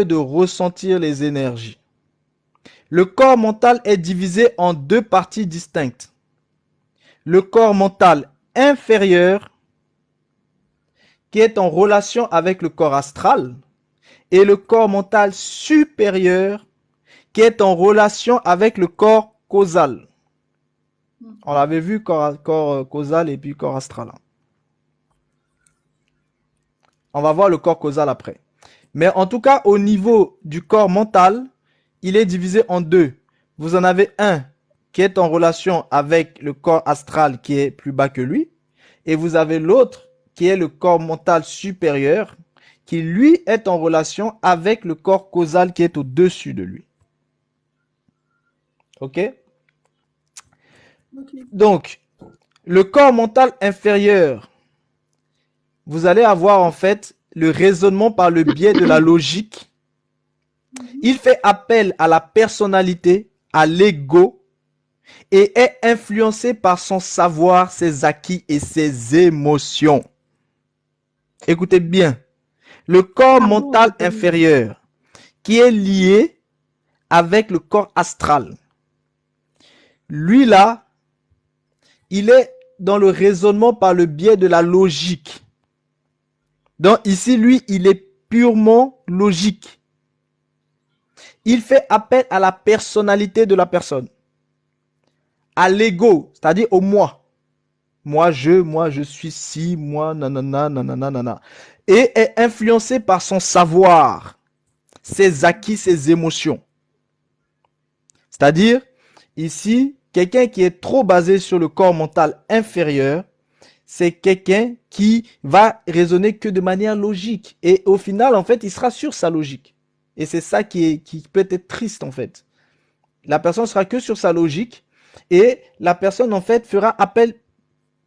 de ressentir les énergies. Le corps mental est divisé en deux parties distinctes. Le corps mental inférieur, qui est en relation avec le corps astral, et le corps mental supérieur, qui est en relation avec le corps causal. On l'avait vu, corps causal et puis corps astral. On va voir le corps causal après. Mais en tout cas, au niveau du corps mental, il est divisé en deux. Vous en avez un qui est en relation avec le corps astral qui est plus bas que lui. Et vous avez l'autre qui est le corps mental supérieur qui lui est en relation avec le corps causal qui est au-dessus de lui. Ok? Donc, le corps mental inférieur, vous allez avoir en fait le raisonnement par le biais de la logique. Il fait appel à la personnalité, à l'ego, et est influencé par son savoir, ses acquis et ses émotions. Écoutez bien, le corps mental inférieur, qui est lié avec le corps astral, lui là, il est dans le raisonnement par le biais de la logique. Donc ici, lui, il est purement logique. Il fait appel à la personnalité de la personne, à l'ego, c'est-à-dire au moi. Moi je suis si, moi, nanana, nanana, nanana. Et est influencé par son savoir, ses acquis, ses émotions. C'est-à-dire, ici, quelqu'un qui est trop basé sur le corps mental inférieur, c'est quelqu'un qui va raisonner que de manière logique. Et au final, en fait, il sera sur sa logique. Et c'est ça qui peut être triste, en fait. La personne sera que sur sa logique et la personne, en fait, fera appel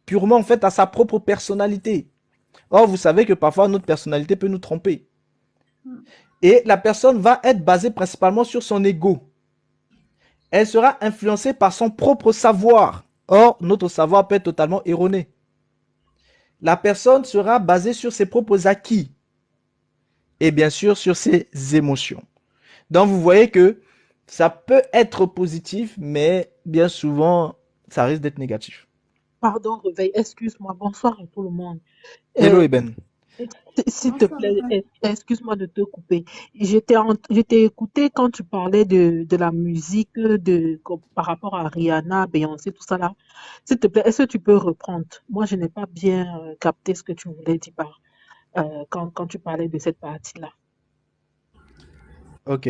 purement, en fait, à sa propre personnalité. Or, vous savez que parfois, notre personnalité peut nous tromper. Et la personne va être basée principalement sur son ego. Elle sera influencée par son propre savoir. Or, notre savoir peut être totalement erroné. La personne sera basée sur ses propres acquis. Et bien sûr, sur ses émotions. Donc, vous voyez que ça peut être positif, mais bien souvent, ça risque d'être négatif. Pardon, Réveil, excuse-moi. Bonsoir à tout le monde. Hello, Euh, Eben. S'il te plaît, excuse-moi de te couper. Je t'ai écouté quand tu parlais de la musique par rapport à Rihanna, Beyoncé, tout ça là. S'il te plaît, est-ce que tu peux reprendre? Moi, je n'ai pas bien capté ce que tu voulais dire quand tu parlais de cette partie-là. Ok.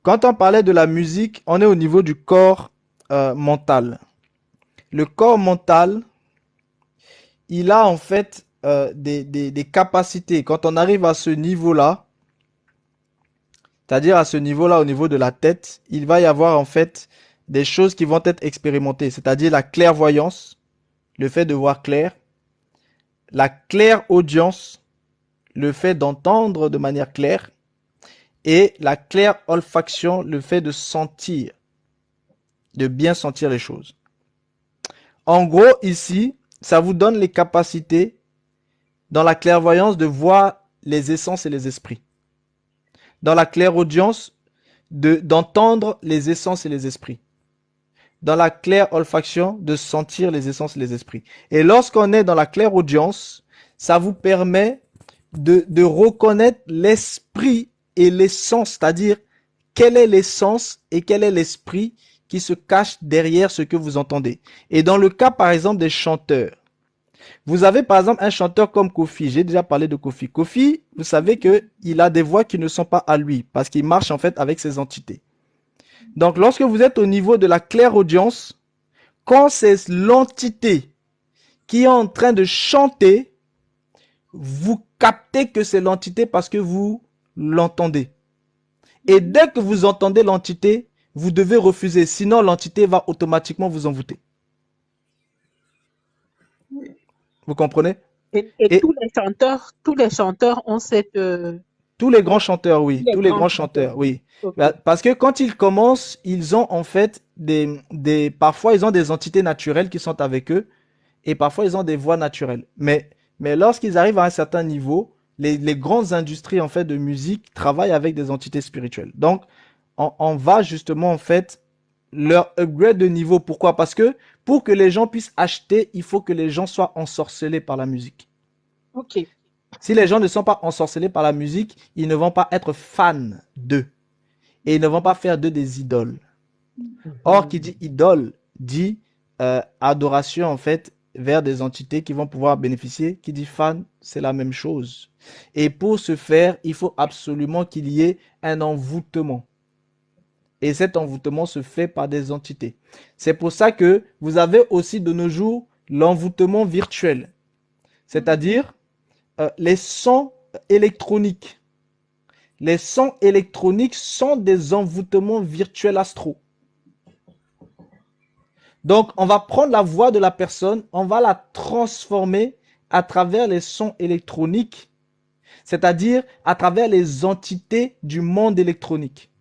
Quand on parlait de la musique, on est au niveau du corps mental. Le corps mental, il a en fait des capacités. Quand on arrive à ce niveau-là, c'est-à-dire à ce niveau-là, au niveau de la tête, il va y avoir en fait des choses qui vont être expérimentées, c'est-à-dire la clairvoyance, le fait de voir clair, la claire-audience, le fait d'entendre de manière claire, et la claire-olfaction, le fait de sentir, de bien sentir les choses. En gros, ici, ça vous donne les capacités dans la clairvoyance de voir les essences et les esprits. Dans la clairaudience, d'entendre les essences et les esprits. Dans la claire olfaction, de sentir les essences et les esprits. Et lorsqu'on est dans la claire audience, ça vous permet de reconnaître l'esprit et l'essence, c'est-à-dire quelle est l'essence et quel est l'esprit qui se cache derrière ce que vous entendez. Et dans le cas, par exemple, des chanteurs, vous avez par exemple un chanteur comme Kofi, j'ai déjà parlé de Kofi. Kofi, vous savez qu'il a des voix qui ne sont pas à lui, parce qu'il marche en fait avec ses entités. Donc lorsque vous êtes au niveau de la clairaudience, quand c'est l'entité qui est en train de chanter, vous captez que c'est l'entité parce que vous l'entendez. Et dès que vous entendez l'entité, vous devez refuser, sinon l'entité va automatiquement vous envoûter. Vous comprenez? Et Et tous les chanteurs ont tous les grands chanteurs, tous oui, les tous les grands grands chanteurs. chanteurs, oui. Ok. Parce que quand ils commencent, ils ont en fait parfois ils ont des entités naturelles qui sont avec eux et parfois ils ont des voix naturelles. Mais lorsqu'ils arrivent à un certain niveau, les grandes industries en fait de musique travaillent avec des entités spirituelles. Donc, on va justement en fait leur upgrade de niveau. Pourquoi? Parce que pour que les gens puissent acheter, il faut que les gens soient ensorcelés par la musique. Ok. Si les gens ne sont pas ensorcelés par la musique, ils ne vont pas être fans d'eux et ils ne vont pas faire d'eux des idoles. Or, qui dit idole dit adoration en fait vers des entités qui vont pouvoir bénéficier. Qui dit fan, c'est la même chose. Et pour ce faire, il faut absolument qu'il y ait un envoûtement. Et cet envoûtement se fait par des entités. C'est pour ça que vous avez aussi de nos jours l'envoûtement virtuel, c'est-à-dire les sons électroniques. Les sons électroniques sont des envoûtements virtuels astro. Donc, on va prendre la voix de la personne, on va la transformer à travers les sons électroniques, c'est-à-dire à travers les entités du monde électronique.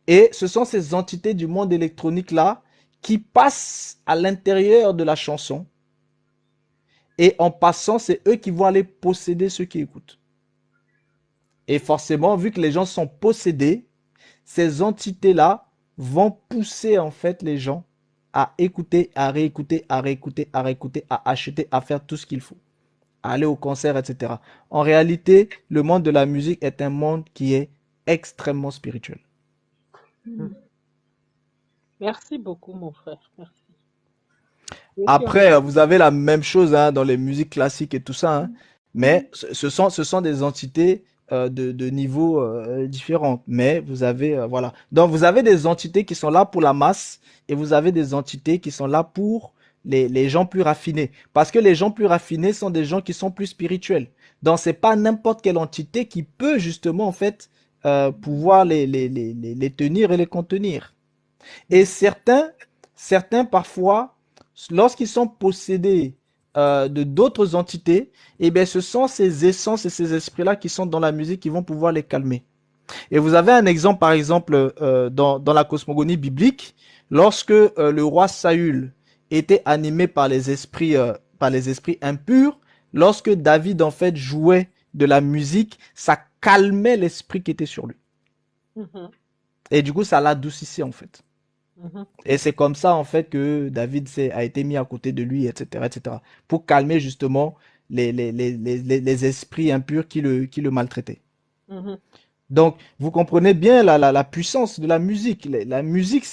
Et ce sont ces entités du monde électronique-là qui passent à l'intérieur de la chanson. Et en passant, c'est eux qui vont aller posséder ceux qui écoutent. Et forcément, vu que les gens sont possédés, ces entités-là vont pousser en fait les gens à écouter, à réécouter, à réécouter, à réécouter, à acheter, à faire tout ce qu'il faut, à aller au concert, etc. En réalité, le monde de la musique est un monde qui est extrêmement spirituel. Merci beaucoup, mon frère. Merci. Je suis en- Après, vous avez la même chose hein, dans les musiques classiques et tout ça, hein, mais ce sont des entités de niveaux différents. Mais vous avez, voilà. Donc, vous avez des entités qui sont là pour la masse et vous avez des entités qui sont là pour les gens plus raffinés. Parce que les gens plus raffinés sont des gens qui sont plus spirituels. Donc, c'est pas n'importe quelle entité qui peut justement, en fait, pouvoir les tenir et les contenir. Et certains parfois, lorsqu'ils sont possédés de d'autres entités, eh bien, ce sont ces essences et ces esprits-là qui sont dans la musique qui vont pouvoir les calmer. Et vous avez un exemple, par exemple, dans la cosmogonie biblique, lorsque le roi Saül était animé par les esprits impurs, lorsque David en fait jouait de la musique, ça calmait l'esprit qui était sur lui. Mhm, Et du coup, ça l'adoucissait en fait. mhm. Et c'est comme ça, en fait, que David a été mis à côté de lui, etc., etc., pour calmer justement les esprits impurs qui le maltraitaient. Mhm. Donc, vous comprenez bien la puissance de la musique. La musique,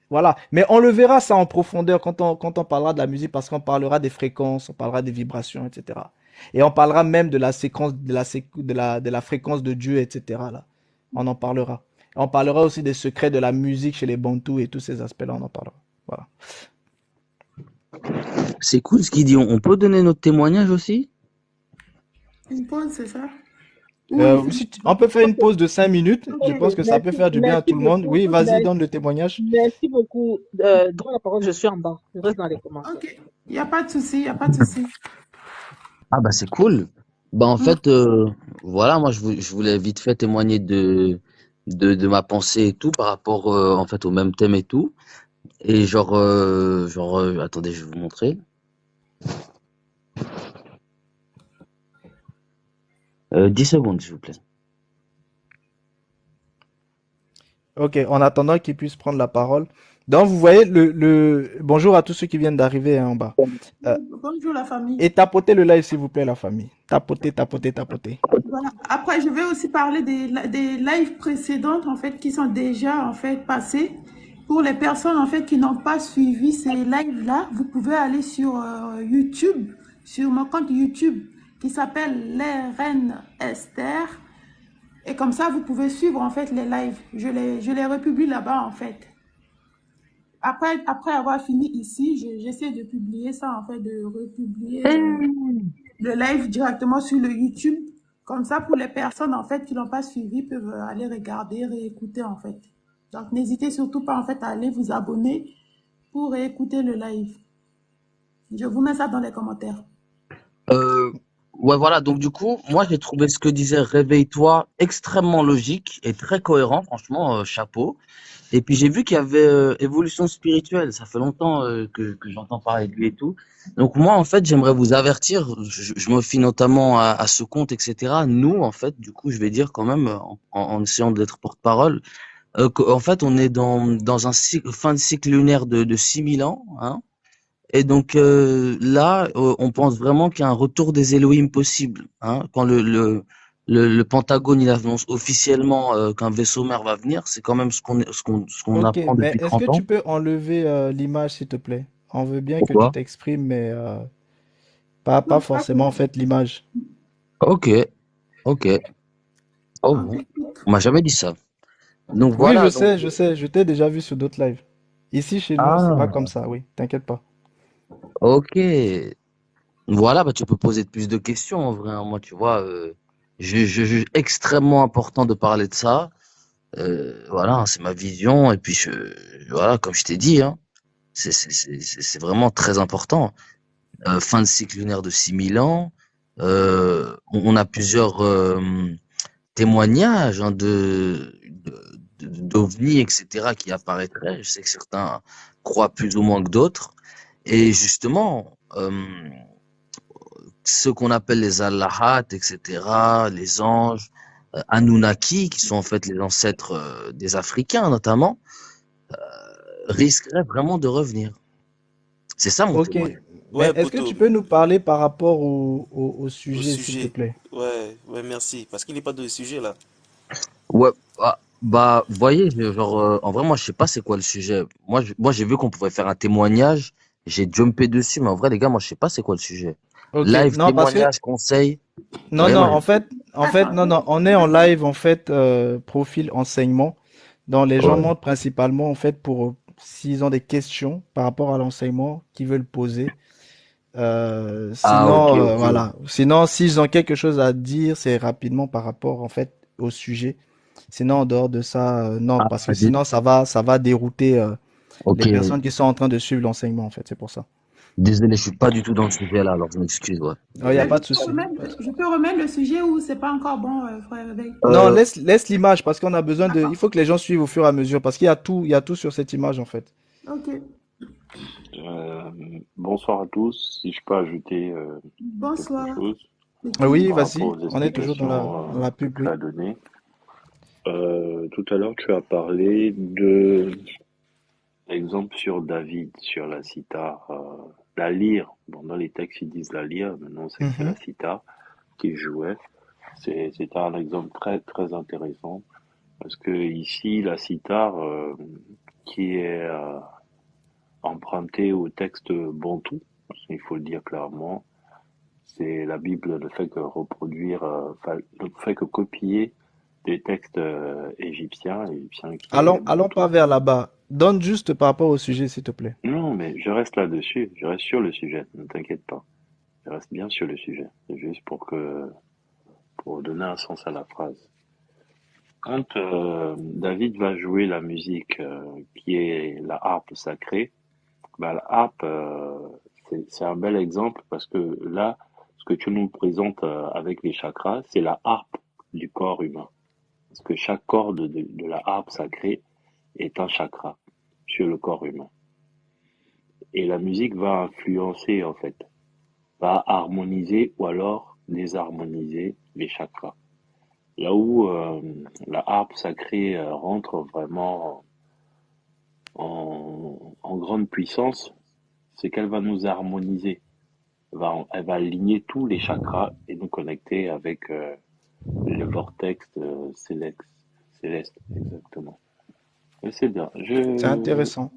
voilà. Mais on le verra ça en profondeur quand on parlera de la musique, parce qu'on parlera des fréquences, on parlera des vibrations, etc. Et on parlera même de la séquence, de la fréquence de Dieu, etc. Là. On en parlera. On parlera aussi des secrets de la musique chez les Bantous et tous ces aspects-là, on en parlera. Voilà. C'est cool ce qu'il dit. On peut donner notre témoignage aussi? Une pause, c'est ça? Oui, c'est On peut faire une pause de 5 minutes. Je ok. pense que ça peut Merci, faire du bien à merci tout le monde. beaucoup. Oui, vas-y, donne le témoignage. Merci beaucoup. Dans la parole, je suis en bas. Je reste dans les commentaires. Ok. Il n'y a pas de souci, il n'y a pas de souci. Ah bah c'est cool. Bah en Mm. fait, voilà, moi je voulais vite fait témoigner de ma pensée et tout par rapport en fait au même thème et tout. Et attendez, je vais vous montrer. 10 secondes, s'il vous plaît. Ok, en attendant qu'il puisse prendre la parole. Donc, vous voyez bonjour à tous ceux qui viennent d'arriver hein, en bas. Euh, Bonjour la famille. et tapotez le live, s'il vous plaît, la famille. Tapotez, tapotez, tapotez. Voilà. Après, je vais aussi parler des lives précédentes en fait qui sont déjà en fait passées. Pour les personnes en fait qui n'ont pas suivi ces lives-là, vous pouvez aller sur YouTube, sur mon compte YouTube qui s'appelle Les Reines Esther. Et comme ça, vous pouvez suivre en fait les lives. Je les republie là-bas en fait. Après avoir fini ici, j'essaie de publier ça en fait, de republier le live directement sur le YouTube. Comme ça, pour les personnes en fait qui l'ont pas suivi, peuvent aller regarder, réécouter en fait. Donc n'hésitez surtout pas en fait à aller vous abonner pour réécouter le live. Je vous mets ça dans les commentaires. Euh, Ouais, voilà. Donc, du coup, moi, j'ai trouvé ce que disait Réveille-toi extrêmement logique et très cohérent. Franchement, chapeau. Et puis, j'ai vu qu'il y avait évolution spirituelle. Ça fait longtemps que j'entends parler de lui et tout. Donc, moi, en fait, j'aimerais vous avertir. Je me fie notamment à ce compte, etc. Nous, en fait, du coup, je vais dire quand même, en essayant d'être porte-parole, qu'en fait, on est dans un cycle, fin de cycle lunaire de 6000 ans, hein. Et donc là, on pense vraiment qu'il y a un retour des Elohim possible, hein. Quand le Pentagone il annonce officiellement qu'un vaisseau mère va venir, c'est quand même ce qu'on Ok, apprend mais depuis est-ce que 30 tu ans. peux enlever l'image, s'il te plaît? On veut bien que tu Pourquoi? t'exprimes, mais pas Non, pas forcément en fait l'image. Ok, ok. Oh, on bon. t'écoute. On m'a jamais dit ça. Donc Oui, voilà. Donc je t'ai déjà vu sur d'autres lives. Ici, chez nous, c'est pas comme ah, ça, oui, t'inquiète pas. ok. Voilà, bah tu peux poser plus de questions en vrai, hein. Moi, tu vois, je juge extrêmement important de parler de ça. Voilà, hein, c'est ma vision. Et puis voilà, comme je t'ai dit, hein. C'est vraiment très important. Fin de cycle lunaire de 6000 ans. On a plusieurs témoignages, hein, d'ovnis, etc., qui apparaîtraient. Je sais que certains croient plus ou moins que d'autres. Et justement, ceux qu'on appelle les Allahats, etc., les anges, Anunnaki, qui sont en fait les ancêtres des Africains notamment, risqueraient vraiment de revenir. C'est ça mon Ok, témoignage. mais Ouais, est-ce que tu poto, peux nous parler par rapport au au sujet, s'il te sujet. plaît? Ouais, ouais, merci. Parce qu'il n'est pas de sujet là. Ouais, bah, vous voyez, genre, en vrai, moi, je sais pas c'est quoi le sujet. Moi, j'ai vu qu'on pouvait faire un témoignage. J'ai jumpé dessus, mais en vrai, les gars, moi, je sais pas c'est quoi le sujet. Ok, Live, non, parce que témoignage, conseil. Vous non, voyez, non, moi, non, non, on est en live, en fait, profil enseignement, dont les gens ouais. montent principalement, en fait, pour, s'ils ont des questions par rapport à l'enseignement qu'ils veulent poser. Ah, ok, Sinon, ok. voilà. Sinon, s'ils ont quelque chose à dire, c'est rapidement par rapport, en fait, au sujet. Sinon, en dehors de ça, non, Ah, parce que sinon, ça va dérouter, ok. les personnes qui sont en train de suivre l'enseignement, en fait, c'est pour ça. Désolé, je suis pas du tout dans le sujet là, alors je m'excuse, ouais. Il n'y a Désolé. pas de souci. Je peux remettre le sujet ou c'est pas encore bon, frère Réveil? Non, Euh, laisse l'image parce qu'on a besoin de. Il D'accord. faut que les gens suivent au fur et à mesure parce il y a tout sur cette image en fait. Ok. Euh, Bonsoir à tous. Si je peux ajouter quelque Bonsoir. chose Oui, par rapport vas-y. aux On est toujours explications dans la que pub, tu oui. as données. Tout à l'heure, tu as parlé de l'exemple sur David, sur la cithare, la lyre. Bon, dans les textes, ils disent la lyre, maintenant on sait que c'est la Mhm. cithare qui jouait. C'était un exemple très très intéressant parce que ici, la cithare qui est empruntée au texte bantou, il faut le dire clairement. C'est la Bible ne fait que reproduire, ne fait que copier des textes égyptiens qui est Allons bantou. pas vers là-bas. Donne juste par rapport au sujet, s'il te plaît. Non, mais je reste là-dessus, je reste sur le sujet, ne t'inquiète pas. Je reste bien sur le sujet. C'est juste pour donner un sens à la phrase. Quand David va jouer la musique qui est la harpe sacrée, bah, la harpe, c'est un bel exemple parce que là, ce que tu nous présentes avec les chakras, c'est la harpe du corps humain. Parce que chaque corde de la harpe sacrée est un chakra sur le corps humain. Et la musique va influencer, en fait, va harmoniser ou alors désharmoniser les chakras. Là où la harpe sacrée rentre vraiment en grande puissance, c'est qu'elle va nous harmoniser. Elle va aligner tous les chakras et nous connecter avec le vortex céleste, exactement. Mais c'est bien. C'est intéressant.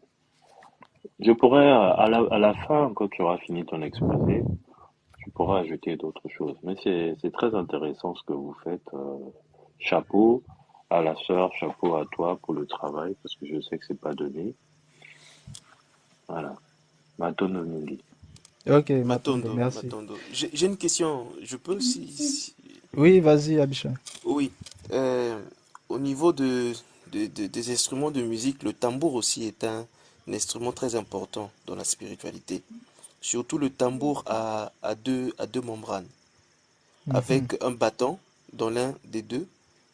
Je pourrais, à la fin, quand tu auras fini ton exposé, tu pourras ajouter d'autres choses. Mais c'est très intéressant ce que vous faites. Chapeau à la sœur, chapeau à toi pour le travail, parce que je sais que c'est pas donné. Voilà. Maton Onili. Ok, m'attendez, Matondo, merci. Matondo. J'ai une question. Je peux Oui, vas-y, Abisha. Oui. Euh, Au niveau des instruments de musique, le tambour aussi est un instrument très important dans la spiritualité. Surtout le tambour à deux membranes. Mhm. avec un bâton dans l'un des deux.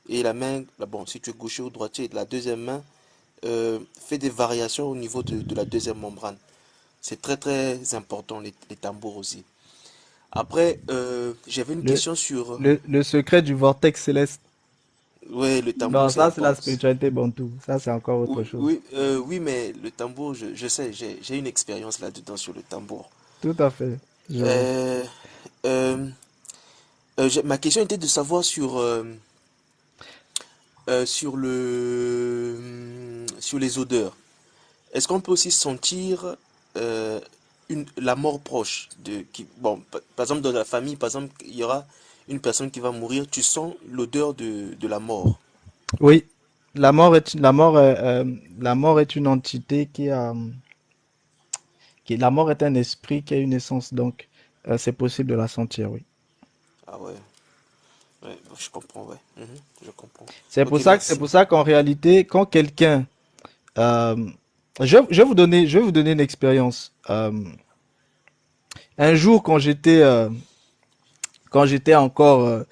Et la main, bon, si tu es gaucher ou droitier, la deuxième main fait des variations au niveau de la deuxième membrane. C'est très très important, les tambours aussi. Après, j'avais une Le, question sur le secret du vortex céleste. ouais, le tambour, Non, c'est ça, c'est la important. spiritualité bantou. Ça, c'est encore autre Oui, chose. oui, oui, mais le tambour, je sais, j'ai une expérience là-dedans sur le tambour. Tout à fait. Je vois. Euh, euh, Ma question était de savoir sur les odeurs. Est-ce qu'on peut aussi sentir euh, la mort proche bon, par exemple, dans la famille, par exemple, il y aura une personne qui va mourir, tu sens l'odeur de la mort. Oui, la mort est une entité la mort est un esprit qui a une essence, donc c'est possible de la sentir, oui. Ah ouais, ouais, je comprends, ouais. Mhm, je comprends. Ok, C'est merci. pour ça qu'en réalité, quand quelqu'un, euh, je vais vous donner une expérience. Un jour, quand j'étais encore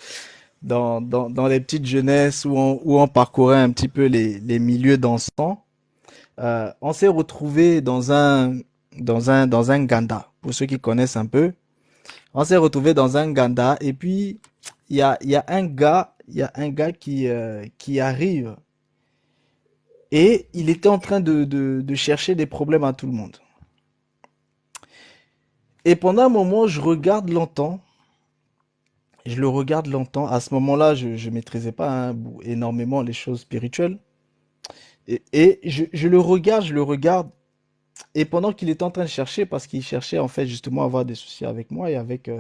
dans les petites jeunesses où on parcourait un petit peu les milieux dansants, on s'est retrouvé dans un ganda. Pour ceux qui connaissent un peu, on s'est retrouvé dans un ganda et puis il y a un gars qui arrive et il était en train de chercher des problèmes à tout le monde. Et pendant un moment, je le regarde longtemps. À ce moment-là, je maîtrisais pas hein, énormément les choses spirituelles. Et je le regarde. Et pendant qu'il était en train de chercher, parce qu'il cherchait en fait justement à avoir des soucis avec moi et avec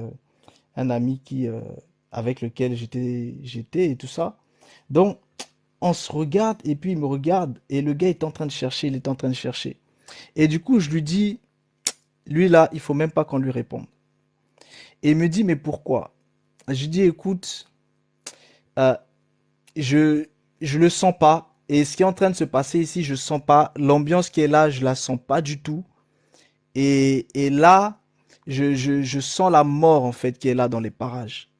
un ami avec lequel j'étais et tout ça. Donc, on se regarde et puis il me regarde et le gars est en train de chercher, il est en train de chercher. Et du coup, je lui dis, lui là, il faut même pas qu'on lui réponde. Et il me dit, mais pourquoi? Je lui dis, écoute, euh, je, je le sens pas. Et ce qui est en train de se passer ici, je sens pas. L'ambiance qui est là, je la sens pas du tout. Et là, je sens la mort en fait qui est là dans les parages.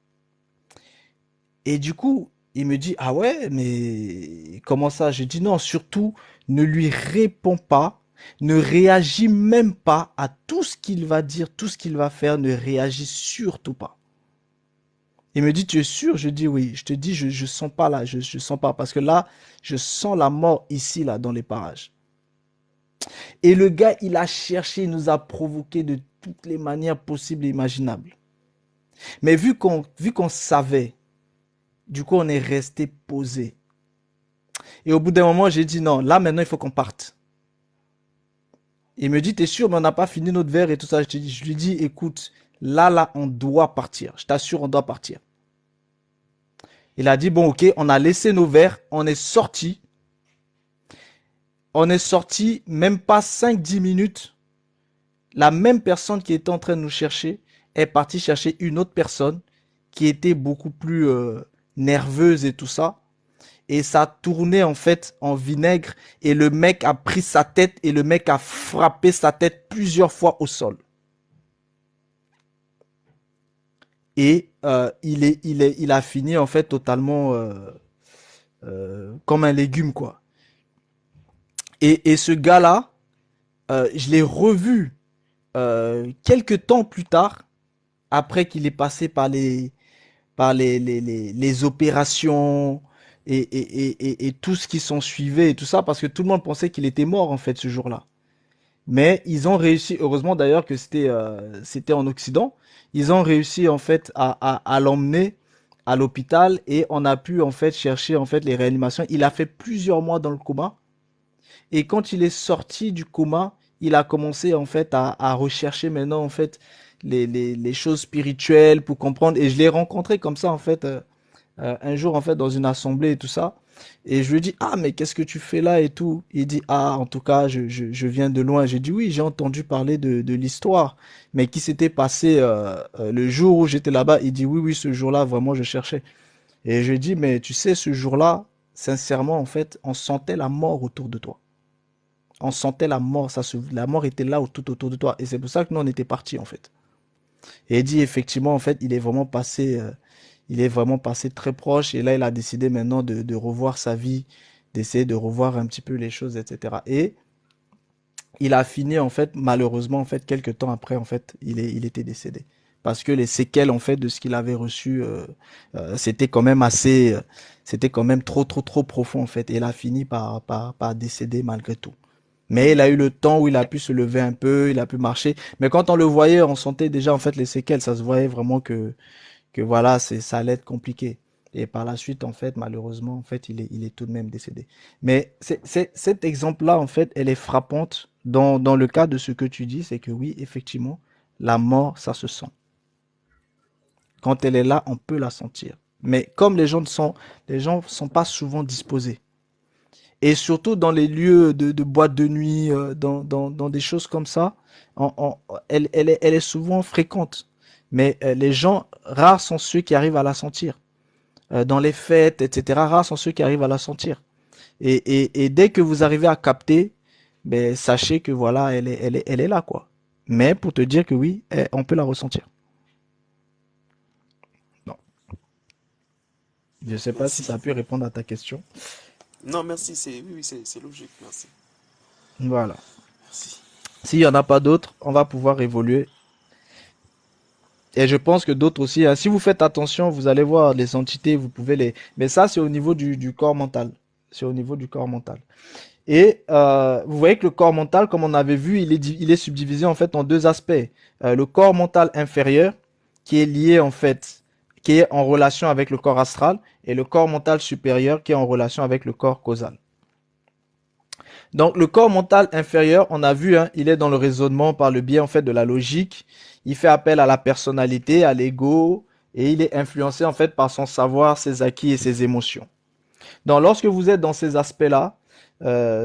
Et du coup, il me dit, ah ouais, mais comment ça? Je dis non, surtout, ne lui réponds pas, ne réagis même pas à tout ce qu'il va dire, tout ce qu'il va faire, ne réagis surtout pas. Il me dit, tu es sûr? Je dis oui. Je te dis, je sens pas là, je sens pas, parce que là, je sens la mort ici, là, dans les parages. Et le gars, il a cherché, il nous a provoqué de toutes les manières possibles et imaginables. Mais vu qu'on savait, du coup, on est resté posé. Et au bout d'un moment, j'ai dit non, là maintenant, il faut qu'on parte. Il me dit, t'es sûr, mais on n'a pas fini notre verre et tout ça. Je lui dis, écoute, là, on doit partir. Je t'assure, on doit partir. Il a dit, bon, ok, on a laissé nos verres, on est sorti. On est sorti, même pas 5 10 minutes. La même personne qui était en train de nous chercher est partie chercher une autre personne qui était beaucoup plus nerveuse et tout ça. Et ça a tourné en fait en vinaigre et le mec a pris sa tête et le mec a frappé sa tête plusieurs fois au sol. Et il a fini en fait totalement comme un légume quoi. Et ce gars-là, je l'ai revu quelques temps plus tard, après qu'il est passé par les opérations et tout ce qui s'en suivait et tout ça, parce que tout le monde pensait qu'il était mort en fait ce jour-là. Mais ils ont réussi, heureusement d'ailleurs que c'était en Occident, ils ont réussi en fait à l'emmener à l'hôpital et on a pu en fait chercher en fait les réanimations. Il a fait plusieurs mois dans le coma et quand il est sorti du coma, il a commencé en fait à rechercher maintenant en fait les choses spirituelles pour comprendre. Et je l'ai rencontré comme ça en fait un jour en fait dans une assemblée et tout ça. Et je lui dis ah mais qu'est-ce que tu fais là et tout. Il dit ah en tout cas je viens de loin. J'ai dit oui j'ai entendu parler de l'histoire mais qui s'était passé le jour où j'étais là-bas. Il dit oui oui ce jour-là vraiment je cherchais. Et je lui dis mais tu sais ce jour-là sincèrement en fait on sentait la mort autour de toi. On sentait la mort, la mort était là tout autour de toi. Et c'est pour ça que nous, on était partis, en fait. Et il dit effectivement, en fait, il est vraiment passé très proche. Et là, il a décidé maintenant de revoir sa vie, d'essayer de revoir un petit peu les choses, etc. Et il a fini, en fait, malheureusement, en fait, quelques temps après, en fait, il était décédé. Parce que les séquelles, en fait, de ce qu'il avait reçu, c'était quand même c'était quand même trop profond, en fait. Et il a fini par décéder malgré tout. Mais il a eu le temps où il a pu se lever un peu, il a pu marcher. Mais quand on le voyait, on sentait déjà, en fait, les séquelles. Ça se voyait vraiment que voilà, ça allait être compliqué. Et par la suite, en fait, malheureusement, en fait, il est tout de même décédé. Mais cet exemple-là, en fait, elle est frappante dans le cas de ce que tu dis, c'est que oui, effectivement, la mort, ça se sent. Quand elle est là, on peut la sentir. Mais comme les gens sont pas souvent disposés. Et surtout dans les lieux de boîte de nuit, dans des choses comme ça, elle est souvent fréquente. Mais les gens, rares sont ceux qui arrivent à la sentir. Dans les fêtes, etc., rares sont ceux qui arrivent à la sentir. Et dès que vous arrivez à capter, ben, sachez que voilà, elle est là, quoi. Mais pour te dire que oui, on peut la ressentir. Non. Je sais pas si Merci. ça a pu répondre à ta question. Non, merci, oui, c'est logique, merci. Voilà. Merci. S'il y en a pas d'autres, on va pouvoir évoluer. Et je pense que d'autres aussi, hein. Si vous faites attention, vous allez voir les entités, vous pouvez les. Mais ça, c'est au niveau du corps mental. C'est au niveau du corps mental. Et vous voyez que le corps mental, comme on avait vu, il est subdivisé en fait en deux aspects. Le corps mental inférieur, qui est lié en fait, qui est en relation avec le corps astral, et le corps mental supérieur, qui est en relation avec le corps causal. Donc le corps mental inférieur, on a vu, hein, il est dans le raisonnement par le biais en fait de la logique. Il fait appel à la personnalité, à l'ego, et il est influencé en fait par son savoir, ses acquis et ses émotions. Donc lorsque vous êtes dans ces aspects-là,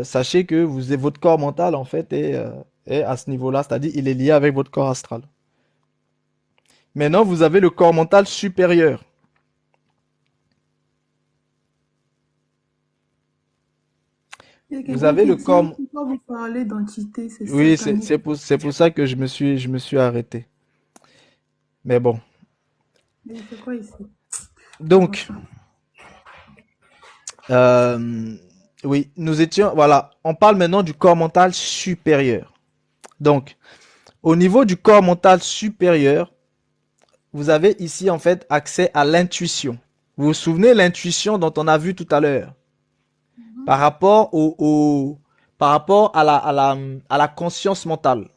sachez que votre corps mental en fait est à ce niveau-là, c'est-à-dire il est lié avec votre corps astral. Maintenant, vous avez le corps mental supérieur. Il y a Vous quelqu'un avez qui le dit, corps. pourquoi vous parlez d'entité, c'est Oui, satanique. c'est pour ça que je me suis arrêté. Mais bon. Mais c'est quoi ici? Comment Donc, ça? euh, oui, nous étions, voilà, on parle maintenant du corps mental supérieur. Donc, au niveau du corps mental supérieur, vous avez ici en fait accès à l'intuition. Vous vous souvenez l'intuition dont on a vu tout à l'heure par rapport par rapport à la conscience mentale.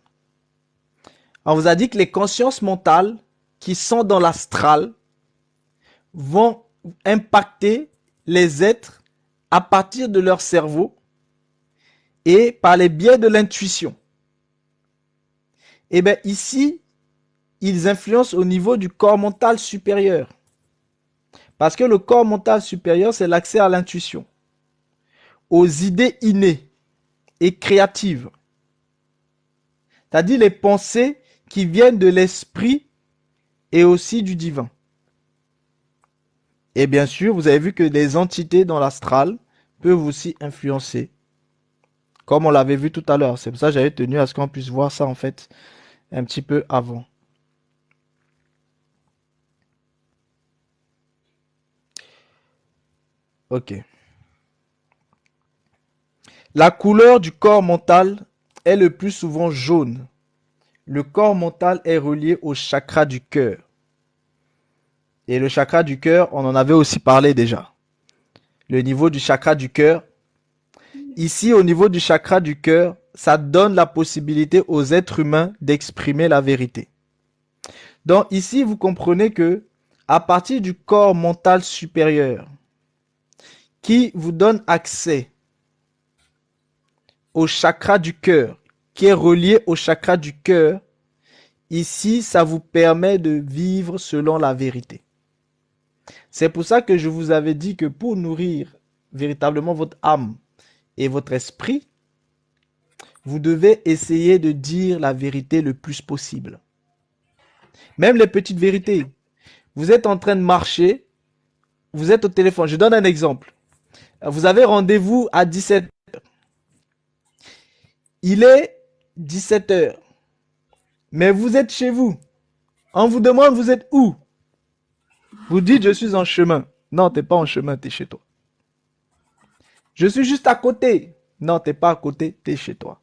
On vous a dit que les consciences mentales qui sont dans l'astral vont impacter les êtres à partir de leur cerveau et par les biais de l'intuition. Et bien ici, ils influencent au niveau du corps mental supérieur. Parce que le corps mental supérieur, c'est l'accès à l'intuition, aux idées innées et créatives. C'est-à-dire les pensées qui viennent de l'esprit et aussi du divin. Et bien sûr, vous avez vu que les entités dans l'astral peuvent aussi influencer, comme on l'avait vu tout à l'heure. C'est pour ça que j'avais tenu à ce qu'on puisse voir ça en fait un petit peu avant. Ok. La couleur du corps mental est le plus souvent jaune. Le corps mental est relié au chakra du cœur. Et le chakra du cœur, on en avait aussi parlé déjà. Le niveau du chakra du cœur. Ici, au niveau du chakra du cœur, ça donne la possibilité aux êtres humains d'exprimer la vérité. Donc ici, vous comprenez que à partir du corps mental supérieur, qui vous donne accès au chakra du cœur, qui est relié au chakra du cœur, ici, ça vous permet de vivre selon la vérité. C'est pour ça que je vous avais dit que pour nourrir véritablement votre âme et votre esprit, vous devez essayer de dire la vérité le plus possible. Même les petites vérités. Vous êtes en train de marcher, vous êtes au téléphone. Je donne un exemple. Vous avez rendez-vous à 17h. Il est 17h. Mais vous êtes chez vous, On vous demande, vous êtes où? Vous dites, je suis en chemin. Non, t'es pas en chemin, t'es chez toi. Je suis juste à côté. Non, t'es pas à côté, t'es chez toi.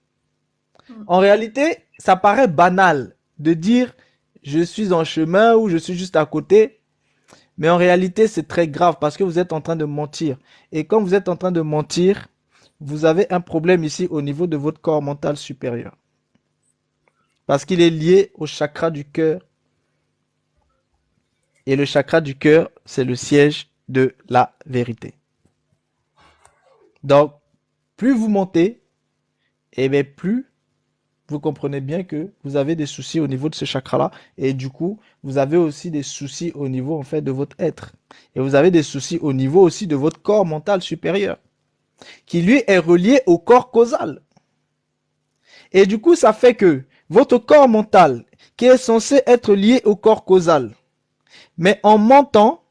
En réalité, ça paraît banal de dire, je suis en chemin ou je suis juste à côté. Mais en réalité, c'est très grave parce que vous êtes en train de mentir. Et quand vous êtes en train de mentir, vous avez un problème ici au niveau de votre corps mental supérieur. Parce qu'il est lié au chakra du cœur. Et le chakra du cœur, c'est le siège de la vérité. Donc, plus vous mentez, et bien plus vous comprenez bien que vous avez des soucis au niveau de ce chakra-là. Et du coup, vous avez aussi des soucis au niveau, en fait, de votre être. Et vous avez des soucis au niveau aussi de votre corps mental supérieur, qui lui est relié au corps causal. Et du coup, ça fait que votre corps mental, qui est censé être lié au corps causal, mais en mentant,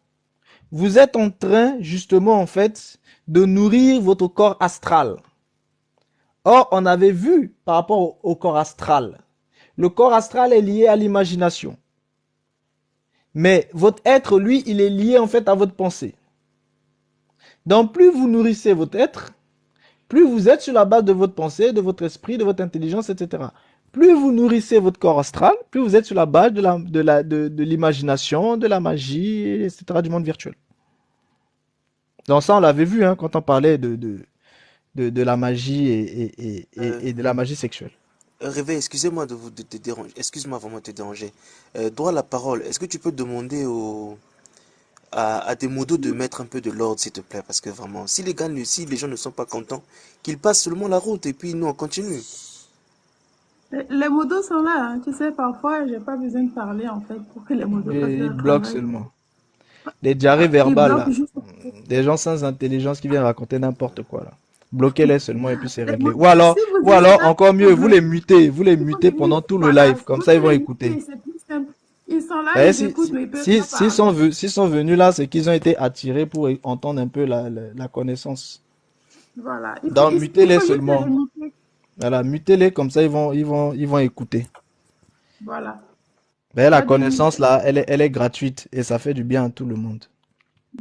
vous êtes en train, justement, en fait, de nourrir votre corps astral. Or, on avait vu par rapport au corps astral. Le corps astral est lié à l'imagination. Mais votre être, lui, il est lié en fait à votre pensée. Donc, plus vous nourrissez votre être, plus vous êtes sur la base de votre pensée, de votre esprit, de votre intelligence, etc. Plus vous nourrissez votre corps astral, plus vous êtes sur la base de l'imagination, de la magie, etc., du monde virtuel. Donc ça, on l'avait vu hein, quand on parlait de la magie et de la magie sexuelle. Réveil, excusez-moi de te déranger. Excuse-moi vraiment de te déranger. Droit à la parole, est-ce que tu peux demander à des modos de mettre un peu de l'ordre, s'il te plaît? Parce que vraiment, si si les gens ne sont pas contents, qu'ils passent seulement la route et puis nous, on continue. Les modos sont là, hein. Tu sais, parfois, j'ai pas besoin de parler, en fait, pour que les modos fassent Et ils leur bloquent travail. seulement. Les diarrhées Ils verbales, là. bloquent juste. Des gens sans intelligence qui viennent raconter n'importe quoi, là. Bloquez-les seulement et puis c'est Les réglé. modos, si vous Ou êtes alors, là, encore mieux, vous les il faut mutez venir. pendant tout le Voilà, live. Comme vous ça, ils vont les écouter. mutez, c'est plus simple. Ils sont là, Eh, ils écoutent, mais ils peuvent pas s'ils sont venus là, c'est qu'ils ont été attirés pour entendre un peu la connaissance. Voilà, Donc, il mutez-les faut juste les seulement. muter. Voilà, mutez-les comme ça, ils vont écouter. Voilà. Ben, Tu la as des mutés. connaissance là, elle est gratuite et ça fait du bien à tout le monde.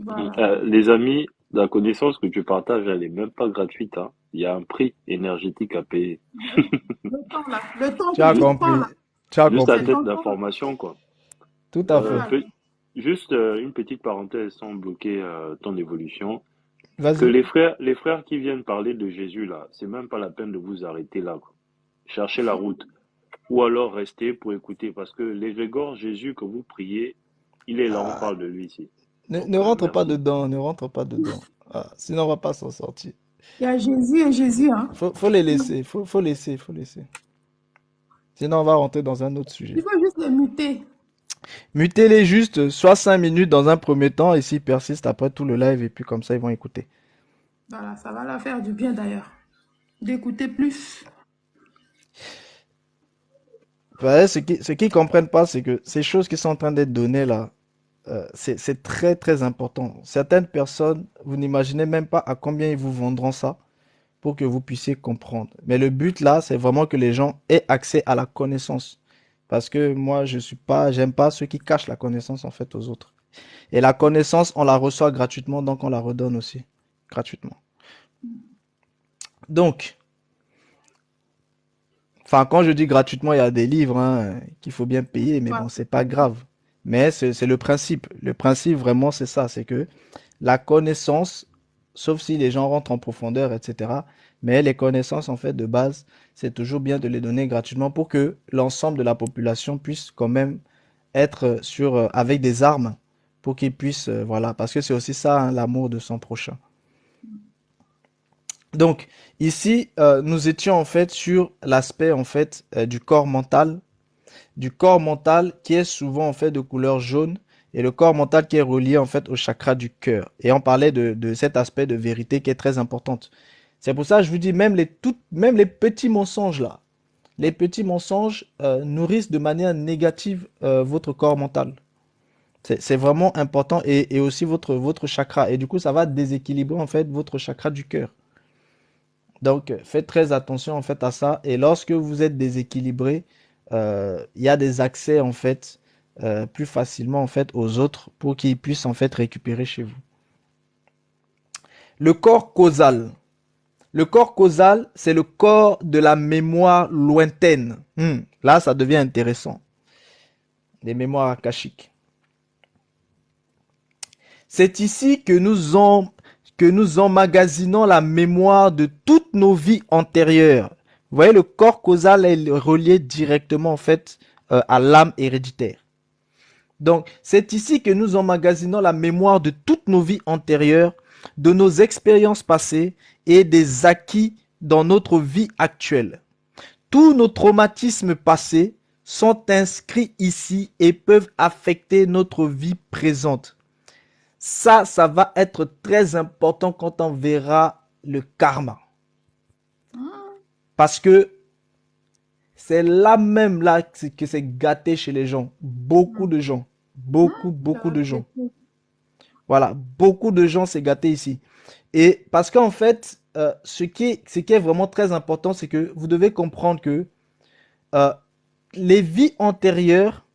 Voilà. Les amis, la connaissance que tu partages, elle est même pas gratuite, hein. Il y a un prix énergétique à payer. Le temps, là. Le temps Tu que as tu prends, compris. là. Tu as Juste à compris. C'est titre ton temps. d'information, quoi. Tout à fait. Voilà. Juste une petite parenthèse sans bloquer ton évolution. Que Vas-y. les frères qui viennent parler de Jésus là, c'est même pas la peine de vous arrêter là, quoi. Cherchez la route. Ou alors restez pour écouter, parce que l'égrégore Jésus que vous priez, il est là, on parle de lui ici. Ne Donc rentre pas merci. dedans, ne rentre pas dedans. Ah, sinon, on va pas s'en sortir. Il y a Jésus et Jésus, hein. Faut les laisser, faut laisser. Sinon, on va rentrer dans un autre Il sujet. faut juste les muter. Mutez-les juste, soit 5 minutes dans un premier temps, et s'ils persistent après tout le live, et puis comme ça, ils vont écouter. Voilà, ça va leur faire du bien d'ailleurs. D'écouter plus. Ouais, ce qu'ils comprennent pas, c'est que ces choses qui sont en train d'être données là, c'est très très important. Certaines personnes, vous n'imaginez même pas à combien ils vous vendront ça pour que vous puissiez comprendre. Mais le but là, c'est vraiment que les gens aient accès à la connaissance. Parce que moi, j'aime pas ceux qui cachent la connaissance en fait aux autres. Et la connaissance, on la reçoit gratuitement, donc on la redonne aussi gratuitement. Donc, enfin, quand je dis gratuitement, il y a des livres hein, qu'il faut bien payer, mais bon, Voilà. c'est pas grave. Mais c'est le principe. Le principe, vraiment, c'est ça. C'est que la connaissance, sauf si les gens rentrent en profondeur, etc. Mais les connaissances, en fait, de base, c'est toujours bien de les donner gratuitement pour que l'ensemble de la population puisse quand même être avec des armes pour qu'ils puissent, voilà. Parce que c'est aussi ça, hein, l'amour de son prochain. Donc, ici, nous étions en fait sur l'aspect en fait du corps mental qui est souvent en fait de couleur jaune et le corps mental qui est relié en fait au chakra du cœur. Et on parlait de cet aspect de vérité qui est très importante. C'est pour ça que je vous dis même les petits mensonges là, les petits mensonges nourrissent de manière négative votre corps mental. C'est vraiment important et aussi votre chakra. Et du coup, ça va déséquilibrer en fait votre chakra du cœur. Donc, faites très attention en fait à ça. Et lorsque vous êtes déséquilibré, il y a des accès en fait plus facilement en fait aux autres pour qu'ils puissent en fait récupérer chez vous. Le corps causal. Le corps causal, c'est le corps de la mémoire lointaine. Là, ça devient intéressant. Les mémoires akashiques. C'est ici que nous emmagasinons la mémoire de toutes nos vies antérieures. Vous voyez, le corps causal est relié directement en fait à l'âme héréditaire. Donc, c'est ici que nous emmagasinons la mémoire de toutes nos vies antérieures, de nos expériences passées et des acquis dans notre vie actuelle. Tous nos traumatismes passés sont inscrits ici et peuvent affecter notre vie présente. Ça va être très important quand on verra le karma. Parce que c'est là même là que c'est gâté chez les gens. Beaucoup de gens. Beaucoup de gens. Voilà, beaucoup de gens s'est gâté ici. Et parce qu'en fait, ce qui est vraiment très important, c'est que vous devez comprendre que les vies antérieures,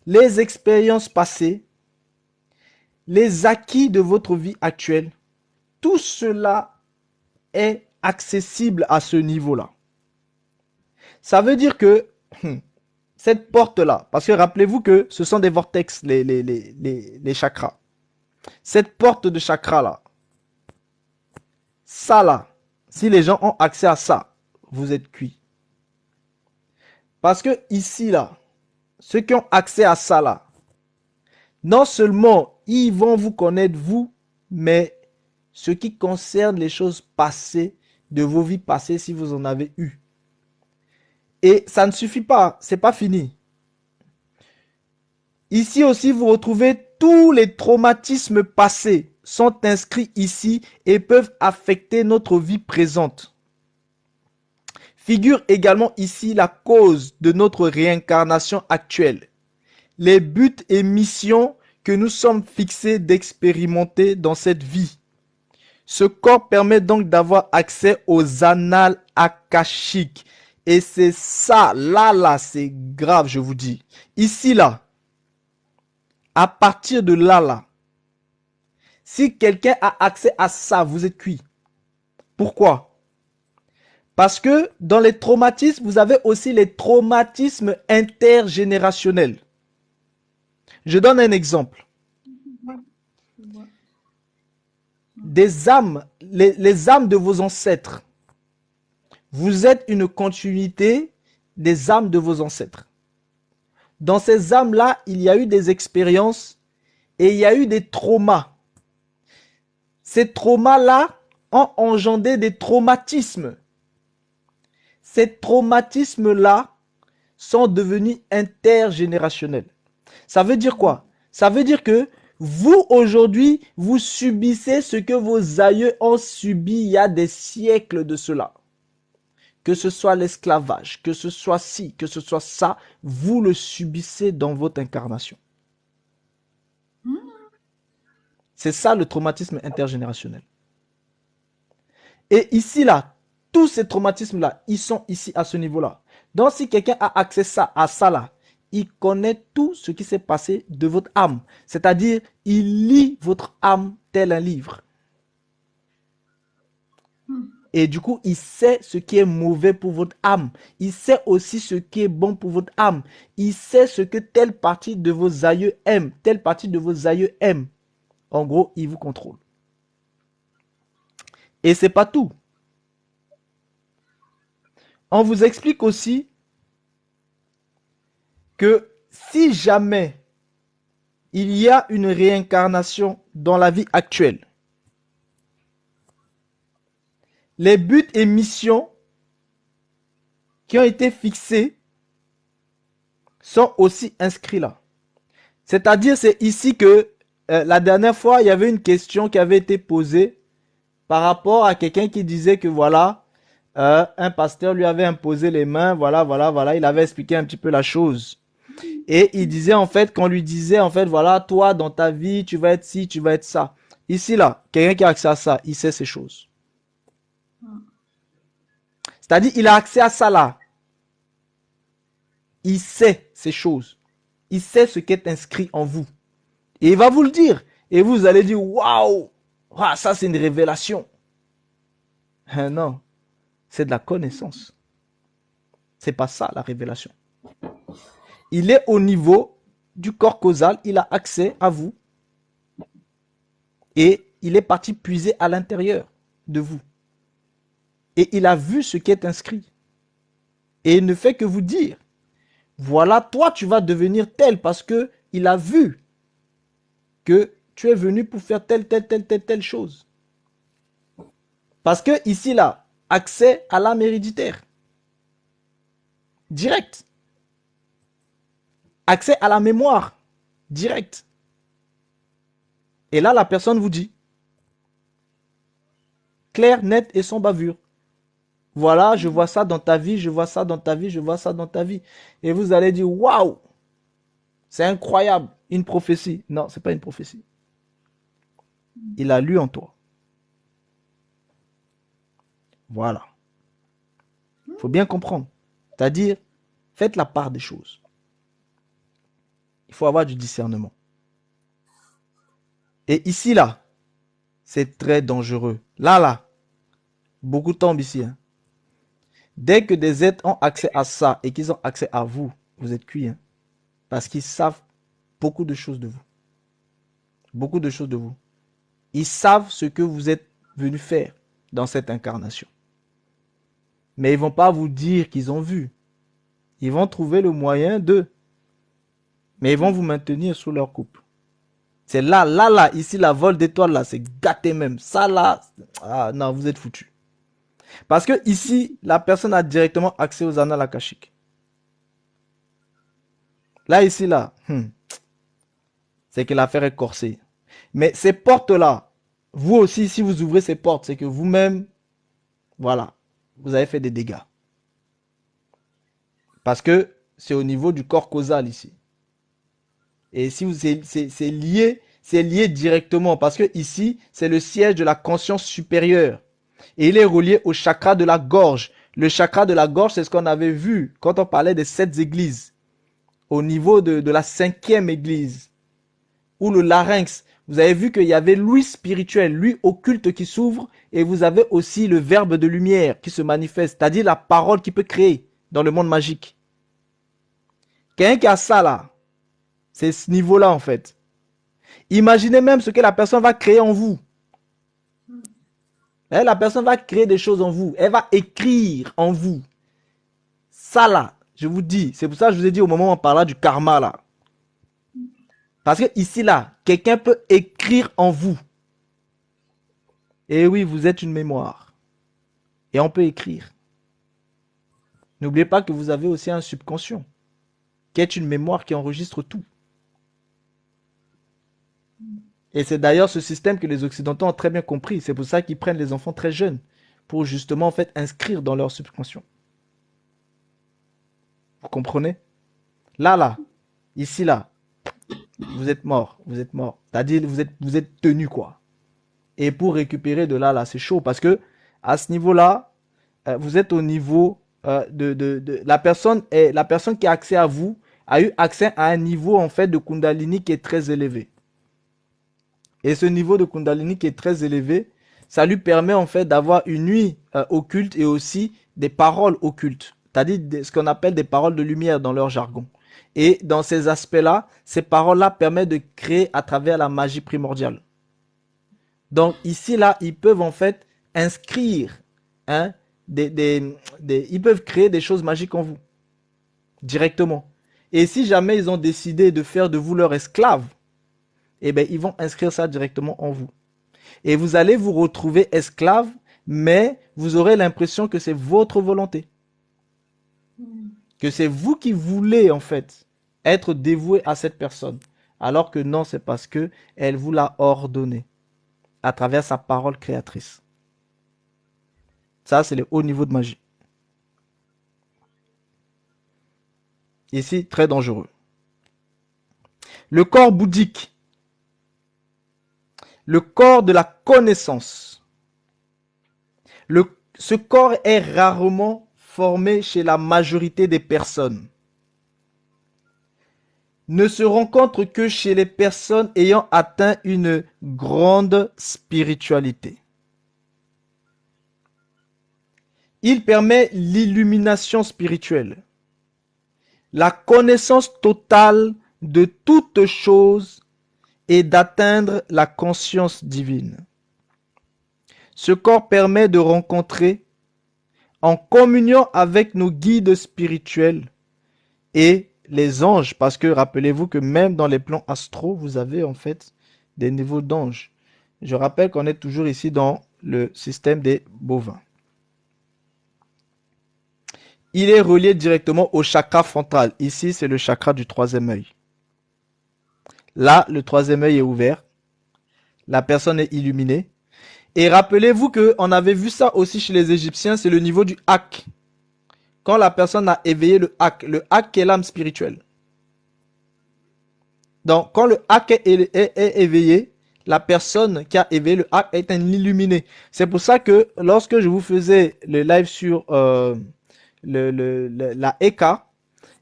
les expériences passées, les acquis de votre vie actuelle, tout cela est accessible à ce niveau-là. Ça veut dire que cette porte-là, parce que rappelez-vous que ce sont des vortex, les chakras. Cette porte de chakra-là, ça là, si les gens ont accès à ça, vous êtes cuits. Parce que ici là, ceux qui ont accès à ça là, non seulement ils vont vous connaître vous, mais ce qui concerne les choses passées, de vos vies passées si vous en avez eu. Et ça ne suffit pas, c'est pas fini. Ici aussi, vous retrouvez tous les traumatismes passés sont inscrits ici et peuvent affecter notre vie présente. Figure également ici la cause de notre réincarnation actuelle, les buts et missions que nous sommes fixés d'expérimenter dans cette vie. Ce corps permet donc d'avoir accès aux annales akashiques. Et c'est ça, là, c'est grave, je vous dis. Ici, là, à partir de là, si quelqu'un a accès à ça, vous êtes cuit. Pourquoi? Parce que dans les traumatismes, vous avez aussi les traumatismes intergénérationnels. Je donne un exemple. Des âmes, les âmes de vos ancêtres. Vous êtes une continuité des âmes de vos ancêtres. Dans ces âmes-là, il y a eu des expériences et il y a eu des traumas. Ces traumas-là ont engendré des traumatismes. Ces traumatismes-là sont devenus intergénérationnels. Ça veut dire quoi? Ça veut dire que vous, aujourd'hui, vous subissez ce que vos aïeux ont subi il y a des siècles de cela. Que ce soit l'esclavage, que ce soit ci, que ce soit ça, vous le subissez dans votre incarnation. C'est ça le traumatisme intergénérationnel. Et ici, là, tous ces traumatismes-là, ils sont ici à ce niveau-là. Donc, si quelqu'un a accès à ça, là, il connaît tout ce qui s'est passé de votre âme. C'est-à-dire, il lit votre âme tel un livre. Et du coup, il sait ce qui est mauvais pour votre âme. Il sait aussi ce qui est bon pour votre âme. Il sait ce que telle partie de vos aïeux aime. Telle partie de vos aïeux aime. En gros, il vous contrôle. Et c'est pas tout. On vous explique aussi que si jamais il y a une réincarnation dans la vie actuelle, les buts et missions qui ont été fixés sont aussi inscrits là. C'est-à-dire, c'est ici que la dernière fois, il y avait une question qui avait été posée par rapport à quelqu'un qui disait que voilà, un pasteur lui avait imposé les mains, voilà, il avait expliqué un petit peu la chose. Et il disait en fait, qu'on lui disait en fait, voilà, toi dans ta vie, tu vas être ci, tu vas être ça. Ici là, quelqu'un qui a accès à ça, il sait ces choses. C'est-à-dire, il a accès à ça là. Il sait ces choses. Il sait ce qui est inscrit en vous. Et il va vous le dire. Et vous allez dire, waouh, ça c'est une révélation. Non, c'est de la connaissance. C'est pas ça la révélation. Il est au niveau du corps causal, il a accès à vous. Et il est parti puiser à l'intérieur de vous. Et il a vu ce qui est inscrit. Et il ne fait que vous dire, voilà, toi tu vas devenir tel parce que il a vu que tu es venu pour faire telle chose. Parce que ici là, accès à l'âme héréditaire. Direct. Accès à la mémoire. Direct. Et là, la personne vous dit, clair, net et sans bavure. Voilà, je vois ça dans ta vie, je vois ça dans ta vie, je vois ça dans ta vie. Et vous allez dire, waouh, c'est incroyable, une prophétie. Non, c'est pas une prophétie. Il a lu en toi. Voilà. Il faut bien comprendre. C'est-à-dire, faites la part des choses. Il faut avoir du discernement. Et ici, là, c'est très dangereux. Là, beaucoup tombent ici. Hein. Dès que des êtres ont accès à ça et qu'ils ont accès à vous, vous êtes cuits. Hein, parce qu'ils savent beaucoup de choses de vous. Beaucoup de choses de vous. Ils savent ce que vous êtes venu faire dans cette incarnation. Mais ils ne vont pas vous dire qu'ils ont vu. Ils vont trouver le moyen de. Mais ils vont vous maintenir sous leur coupe. C'est là, ici, la vol d'étoiles, là, c'est gâté même. Ça, là, ah non, vous êtes foutus. Parce que ici, la personne a directement accès aux annales akashiques. Là, ici, là, c'est que l'affaire est corsée. Mais ces portes-là, vous aussi, si vous ouvrez ces portes, c'est que vous-même, voilà, vous avez fait des dégâts. Parce que c'est au niveau du corps causal ici. Et si vous c'est lié directement parce que ici, c'est le siège de la conscience supérieure. Et il est relié au chakra de la gorge. Le chakra de la gorge, c'est ce qu'on avait vu quand on parlait des 7 églises. Au niveau de la 5e église. Ou le larynx. Vous avez vu qu'il y avait l'ouïe spirituel, l'ouïe occulte qui s'ouvre. Et vous avez aussi le verbe de lumière qui se manifeste. C'est-à-dire la parole qui peut créer dans le monde magique. Quelqu'un qui a ça là. C'est ce niveau-là en fait. Imaginez même ce que la personne va créer en vous. La personne va créer des choses en vous. Elle va écrire en vous. Ça là, je vous dis, c'est pour ça que je vous ai dit au moment où on parlait du karma là. Parce que ici là, quelqu'un peut écrire en vous. Et oui, vous êtes une mémoire. Et on peut écrire. N'oubliez pas que vous avez aussi un subconscient, qui est une mémoire qui enregistre tout. Et c'est d'ailleurs ce système que les Occidentaux ont très bien compris. C'est pour ça qu'ils prennent les enfants très jeunes pour justement en fait inscrire dans leur subconscient. Vous comprenez? Là, ici là, vous êtes mort, vous êtes mort. C'est-à-dire vous êtes tenu quoi. Et pour récupérer de là, c'est chaud parce que à ce niveau-là, vous êtes au niveau de la personne qui a accès à vous a eu accès à un niveau en fait de Kundalini qui est très élevé. Et ce niveau de Kundalini qui est très élevé, ça lui permet en fait d'avoir une nuit occulte et aussi des paroles occultes. C'est-à-dire ce qu'on appelle des paroles de lumière dans leur jargon. Et dans ces aspects-là, ces paroles-là permettent de créer à travers la magie primordiale. Donc ici, là, ils peuvent en fait inscrire, ils peuvent créer des choses magiques en vous, directement. Et si jamais ils ont décidé de faire de vous leur esclave, eh bien, ils vont inscrire ça directement en vous. Et vous allez vous retrouver esclave, mais vous aurez l'impression que c'est votre volonté. Que c'est vous qui voulez, en fait, être dévoué à cette personne. Alors que non, c'est parce que elle vous l'a ordonné à travers sa parole créatrice. Ça, c'est le haut niveau de magie. Ici, très dangereux. Le corps bouddhique. Le corps de la connaissance. Ce corps est rarement formé chez la majorité des personnes. ne se rencontre que chez les personnes ayant atteint une grande spiritualité. Il permet l'illumination spirituelle, la connaissance totale de toutes choses et d'atteindre la conscience divine. Ce corps permet de rencontrer, en communion avec nos guides spirituels et les anges, parce que rappelez-vous que même dans les plans astraux, vous avez en fait des niveaux d'anges. Je rappelle qu'on est toujours ici dans le système des bovins. Il est relié directement au chakra frontal. Ici, c'est le chakra du troisième œil. Là, le troisième œil est ouvert. La personne est illuminée. Et rappelez-vous qu'on avait vu ça aussi chez les Égyptiens, c'est le niveau du hak. Quand la personne a éveillé le hak est l'âme spirituelle. Donc, quand le hak est éveillé, la personne qui a éveillé le hak est un illuminé. C'est pour ça que lorsque je vous faisais le live sur la Eka,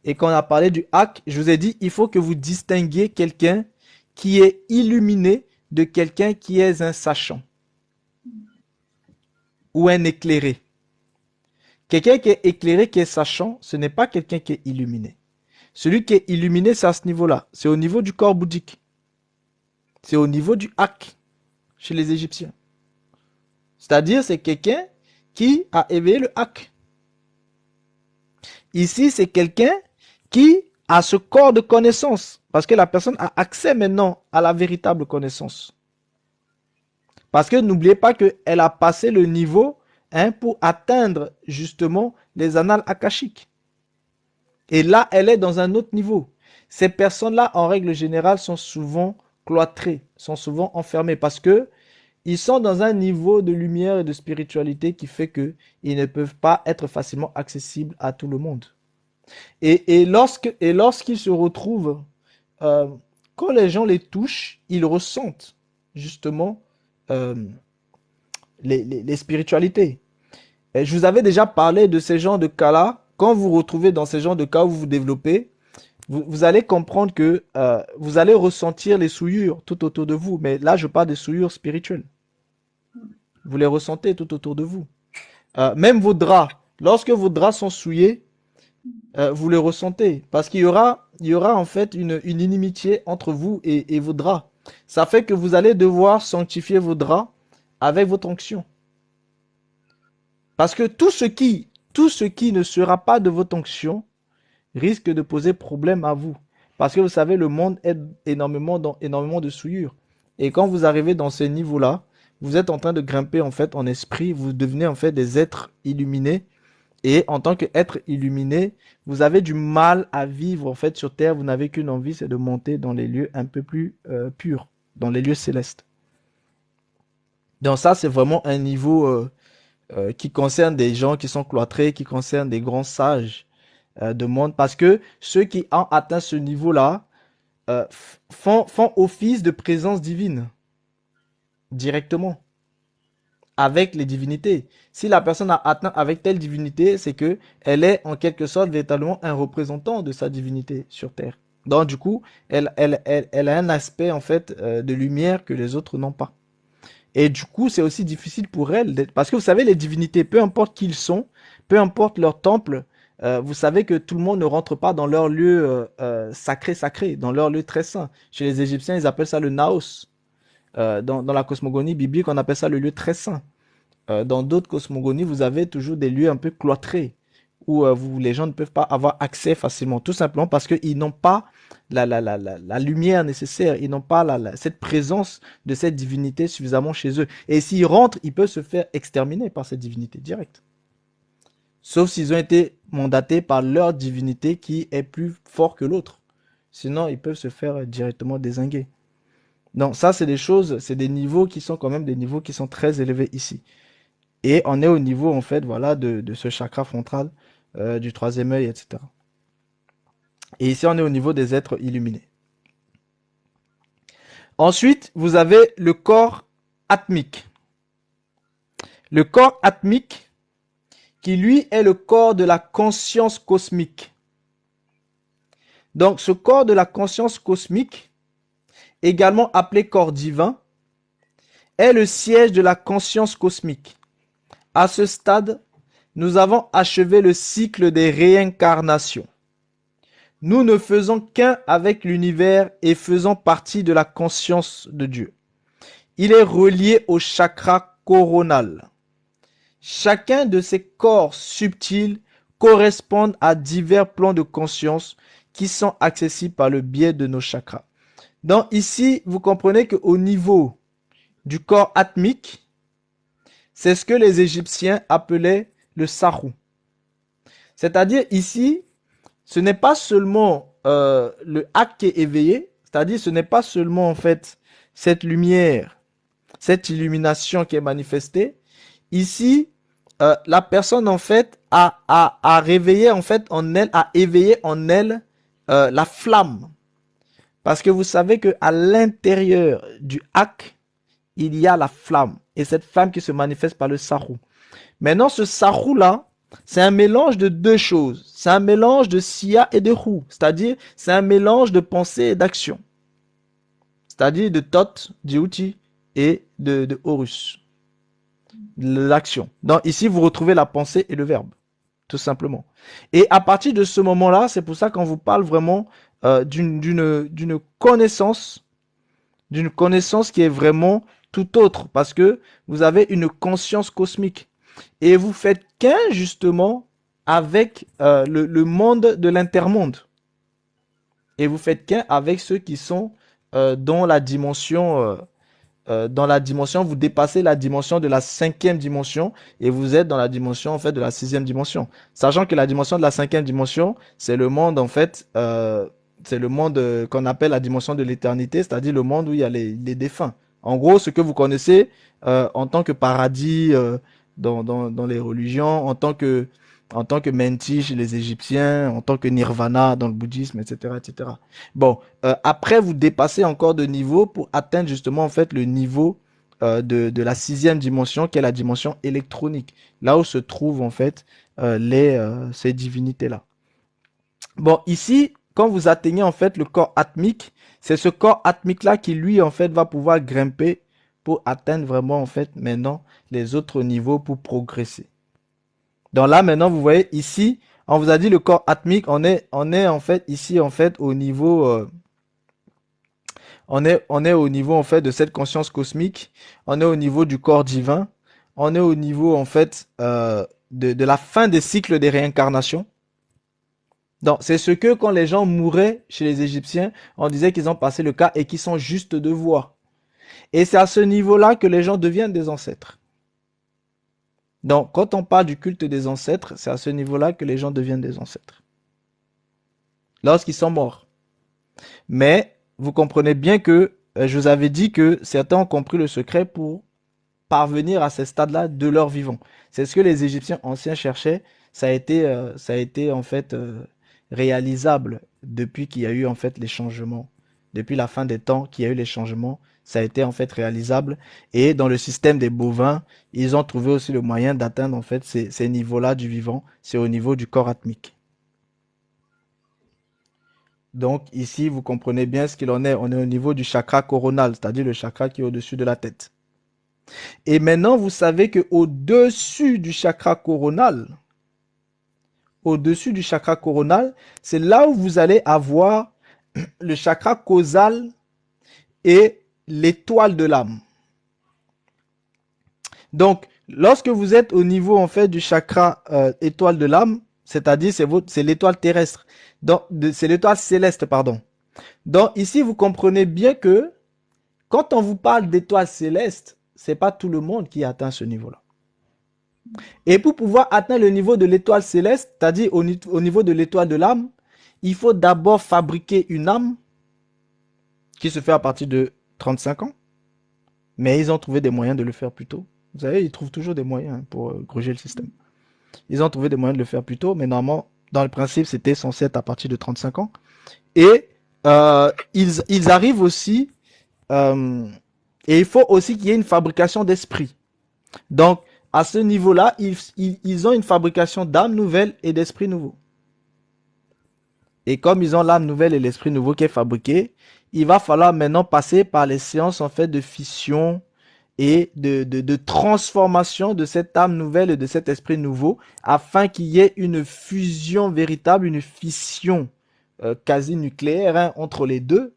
et qu'on a parlé du hak, je vous ai dit, il faut que vous distinguiez quelqu'un qui est illuminé de quelqu'un qui est un sachant ou un éclairé. Quelqu'un qui est éclairé, qui est sachant, ce n'est pas quelqu'un qui est illuminé. Celui qui est illuminé, c'est à ce niveau-là. C'est au niveau du corps bouddhique. C'est au niveau du hak chez les Égyptiens. C'est-à-dire, c'est quelqu'un qui a éveillé le hak. Ici, c'est quelqu'un qui a ce corps de connaissance. Parce que la personne a accès maintenant à la véritable connaissance. Parce que n'oubliez pas qu'elle a passé le niveau pour atteindre justement les annales akashiques. Et là, elle est dans un autre niveau. Ces personnes-là, en règle générale, sont souvent cloîtrées, sont souvent enfermées parce que ils sont dans un niveau de lumière et de spiritualité qui fait qu'ils ne peuvent pas être facilement accessibles à tout le monde. Et lorsqu'ils se retrouvent, quand les gens les touchent, ils ressentent justement les spiritualités. Et je vous avais déjà parlé de ces genres de cas-là. Quand vous vous retrouvez dans ces genres de cas où vous vous développez, vous allez comprendre que vous allez ressentir les souillures tout autour de vous. Mais là, je parle des souillures spirituelles. Vous les ressentez tout autour de vous. Même vos draps. Lorsque vos draps sont souillés, vous les ressentez. Parce qu'il y aura en fait une inimitié entre vous et vos draps. Ça fait que vous allez devoir sanctifier vos draps avec votre onction. Parce que tout ce qui ne sera pas de votre onction risque de poser problème à vous. Parce que vous savez, le monde est énormément de souillures. Et quand vous arrivez dans ce niveau-là, vous êtes en train de grimper en fait en esprit, vous devenez en fait des êtres illuminés. Et en tant qu'être illuminé, vous avez du mal à vivre en fait sur terre. Vous n'avez qu'une envie, c'est de monter dans les lieux un peu plus purs, dans les lieux célestes. Donc ça, c'est vraiment un niveau qui concerne des gens qui sont cloîtrés, qui concerne des grands sages de monde. Parce que ceux qui ont atteint ce niveau-là font office de présence divine directement avec les divinités. Si la personne a atteint avec telle divinité, c'est que elle est en quelque sorte véritablement un représentant de sa divinité sur terre. Donc du coup, elle a un aspect en fait de lumière que les autres n'ont pas. Et du coup, c'est aussi difficile pour elle, parce que vous savez, les divinités, peu importe qui ils sont, peu importe leur temple, vous savez que tout le monde ne rentre pas dans leur lieu sacré, dans leur lieu très saint. Chez les Égyptiens, ils appellent ça le Naos. Dans la cosmogonie biblique, on appelle ça le lieu très saint. Dans d'autres cosmogonies, vous avez toujours des lieux un peu cloîtrés, où les gens ne peuvent pas avoir accès facilement, tout simplement parce qu'ils n'ont pas la lumière nécessaire, ils n'ont pas cette présence de cette divinité suffisamment chez eux. Et s'ils rentrent, ils peuvent se faire exterminer par cette divinité directe. Sauf s'ils ont été mandatés par leur divinité qui est plus fort que l'autre. Sinon, ils peuvent se faire directement dézinguer. Donc ça, c'est des choses, c'est des niveaux qui sont quand même des niveaux qui sont très élevés ici. Et on est au niveau, en fait, voilà, de ce chakra frontal, du troisième œil, etc. Et ici, on est au niveau des êtres illuminés. Ensuite, vous avez le corps atmique. Le corps atmique, qui lui est le corps de la conscience cosmique. Donc, ce corps de la conscience cosmique, également appelé corps divin, est le siège de la conscience cosmique. À ce stade, nous avons achevé le cycle des réincarnations. Nous ne faisons qu'un avec l'univers et faisons partie de la conscience de Dieu. Il est relié au chakra coronal. Chacun de ces corps subtils correspond à divers plans de conscience qui sont accessibles par le biais de nos chakras. Donc ici, vous comprenez qu'au niveau du corps atmique, c'est ce que les Égyptiens appelaient le sarou. C'est-à-dire ici, ce n'est pas seulement le hak qui est éveillé, c'est-à-dire ce n'est pas seulement en fait cette lumière, cette illumination qui est manifestée. Ici, la personne en fait a réveillé en fait en elle, a éveillé en elle la flamme. Parce que vous savez que à l'intérieur du hak, il y a la flamme. Et cette flamme qui se manifeste par le sarou. Maintenant, ce sarou-là, c'est un mélange de deux choses. C'est un mélange de siya et de hu. C'est-à-dire, c'est un mélange de pensée et d'action. C'est-à-dire de Thoth, d'Uti et de Horus. L'action. Donc ici, vous retrouvez la pensée et le verbe. Tout simplement. Et à partir de ce moment-là, c'est pour ça qu'on vous parle vraiment d'une connaissance qui est vraiment tout autre, parce que vous avez une conscience cosmique et vous faites qu'un justement avec le monde de l'intermonde, et vous faites qu'un avec ceux qui sont dans la dimension vous dépassez la dimension de la 5e dimension et vous êtes dans la dimension en fait de la 6e dimension, sachant que la dimension de la 5e dimension, c'est le monde en fait c'est le monde qu'on appelle la dimension de l'éternité, c'est-à-dire le monde où il y a les défunts. En gros, ce que vous connaissez en tant que paradis dans les religions, en tant que Menti chez les Égyptiens, en tant que Nirvana dans le bouddhisme, etc., etc. Bon, après vous dépassez encore de niveau pour atteindre justement en fait le niveau de la 6e dimension, qui est la dimension électronique, là où se trouvent en fait ces divinités-là. Bon, ici, quand vous atteignez en fait le corps atmique, c'est ce corps atmique-là qui lui en fait va pouvoir grimper pour atteindre vraiment en fait maintenant les autres niveaux pour progresser. Donc là maintenant vous voyez ici, on vous a dit le corps atmique, on est en fait ici en fait au niveau on est au niveau en fait de cette conscience cosmique, on est au niveau du corps divin, on est au niveau en fait de la fin des cycles des réincarnations. Donc, c'est ce que quand les gens mouraient chez les Égyptiens, on disait qu'ils ont passé le cas et qu'ils sont juste de voix. Et c'est à ce niveau-là que les gens deviennent des ancêtres. Donc, quand on parle du culte des ancêtres, c'est à ce niveau-là que les gens deviennent des ancêtres. Lorsqu'ils sont morts. Mais, vous comprenez bien que, je vous avais dit que certains ont compris le secret pour parvenir à ces stades-là de leur vivant. C'est ce que les Égyptiens anciens cherchaient. Ça a été en fait réalisable depuis qu'il y a eu en fait les changements. Depuis la fin des temps qu'il y a eu les changements, ça a été en fait réalisable. Et dans le système des bovins, ils ont trouvé aussi le moyen d'atteindre en fait ces niveaux-là du vivant. C'est au niveau du corps atmique. Donc ici, vous comprenez bien ce qu'il en est. On est au niveau du chakra coronal, c'est-à-dire le chakra qui est au-dessus de la tête. Et maintenant, vous savez que au-dessus du chakra coronal, c'est là où vous allez avoir le chakra causal et l'étoile de l'âme. Donc, lorsque vous êtes au niveau en fait du chakra étoile de l'âme, c'est-à-dire c'est l'étoile terrestre, donc c'est l'étoile céleste, pardon. Donc ici, vous comprenez bien que quand on vous parle d'étoile céleste, c'est pas tout le monde qui atteint ce niveau-là. Et pour pouvoir atteindre le niveau de l'étoile céleste, c'est-à-dire au niveau de l'étoile de l'âme, il faut d'abord fabriquer une âme qui se fait à partir de 35 ans. Mais ils ont trouvé des moyens de le faire plus tôt. Vous savez, ils trouvent toujours des moyens pour gruger le système. Ils ont trouvé des moyens de le faire plus tôt, mais normalement, dans le principe, c'était censé être à partir de 35 ans. Et ils arrivent aussi, et il faut aussi qu'il y ait une fabrication d'esprit. Donc, à ce niveau-là, ils ont une fabrication d'âme nouvelle et d'esprit nouveau. Et comme ils ont l'âme nouvelle et l'esprit nouveau qui est fabriqué, il va falloir maintenant passer par les séances en fait de fission et de transformation de cette âme nouvelle et de cet esprit nouveau afin qu'il y ait une fusion véritable, une fission quasi nucléaire hein, entre les deux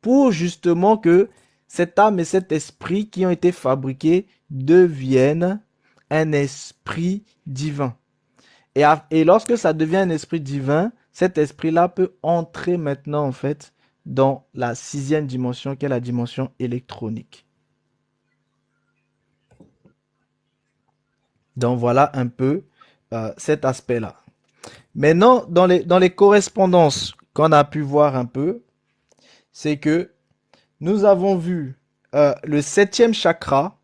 pour justement que cette âme et cet esprit qui ont été fabriqués deviennent un esprit divin. Et lorsque ça devient un esprit divin, cet esprit-là peut entrer maintenant en fait dans la 6e dimension qui est la dimension électronique. Donc voilà un peu cet aspect-là. Maintenant, dans les correspondances qu'on a pu voir un peu, c'est que nous avons vu le 7e chakra,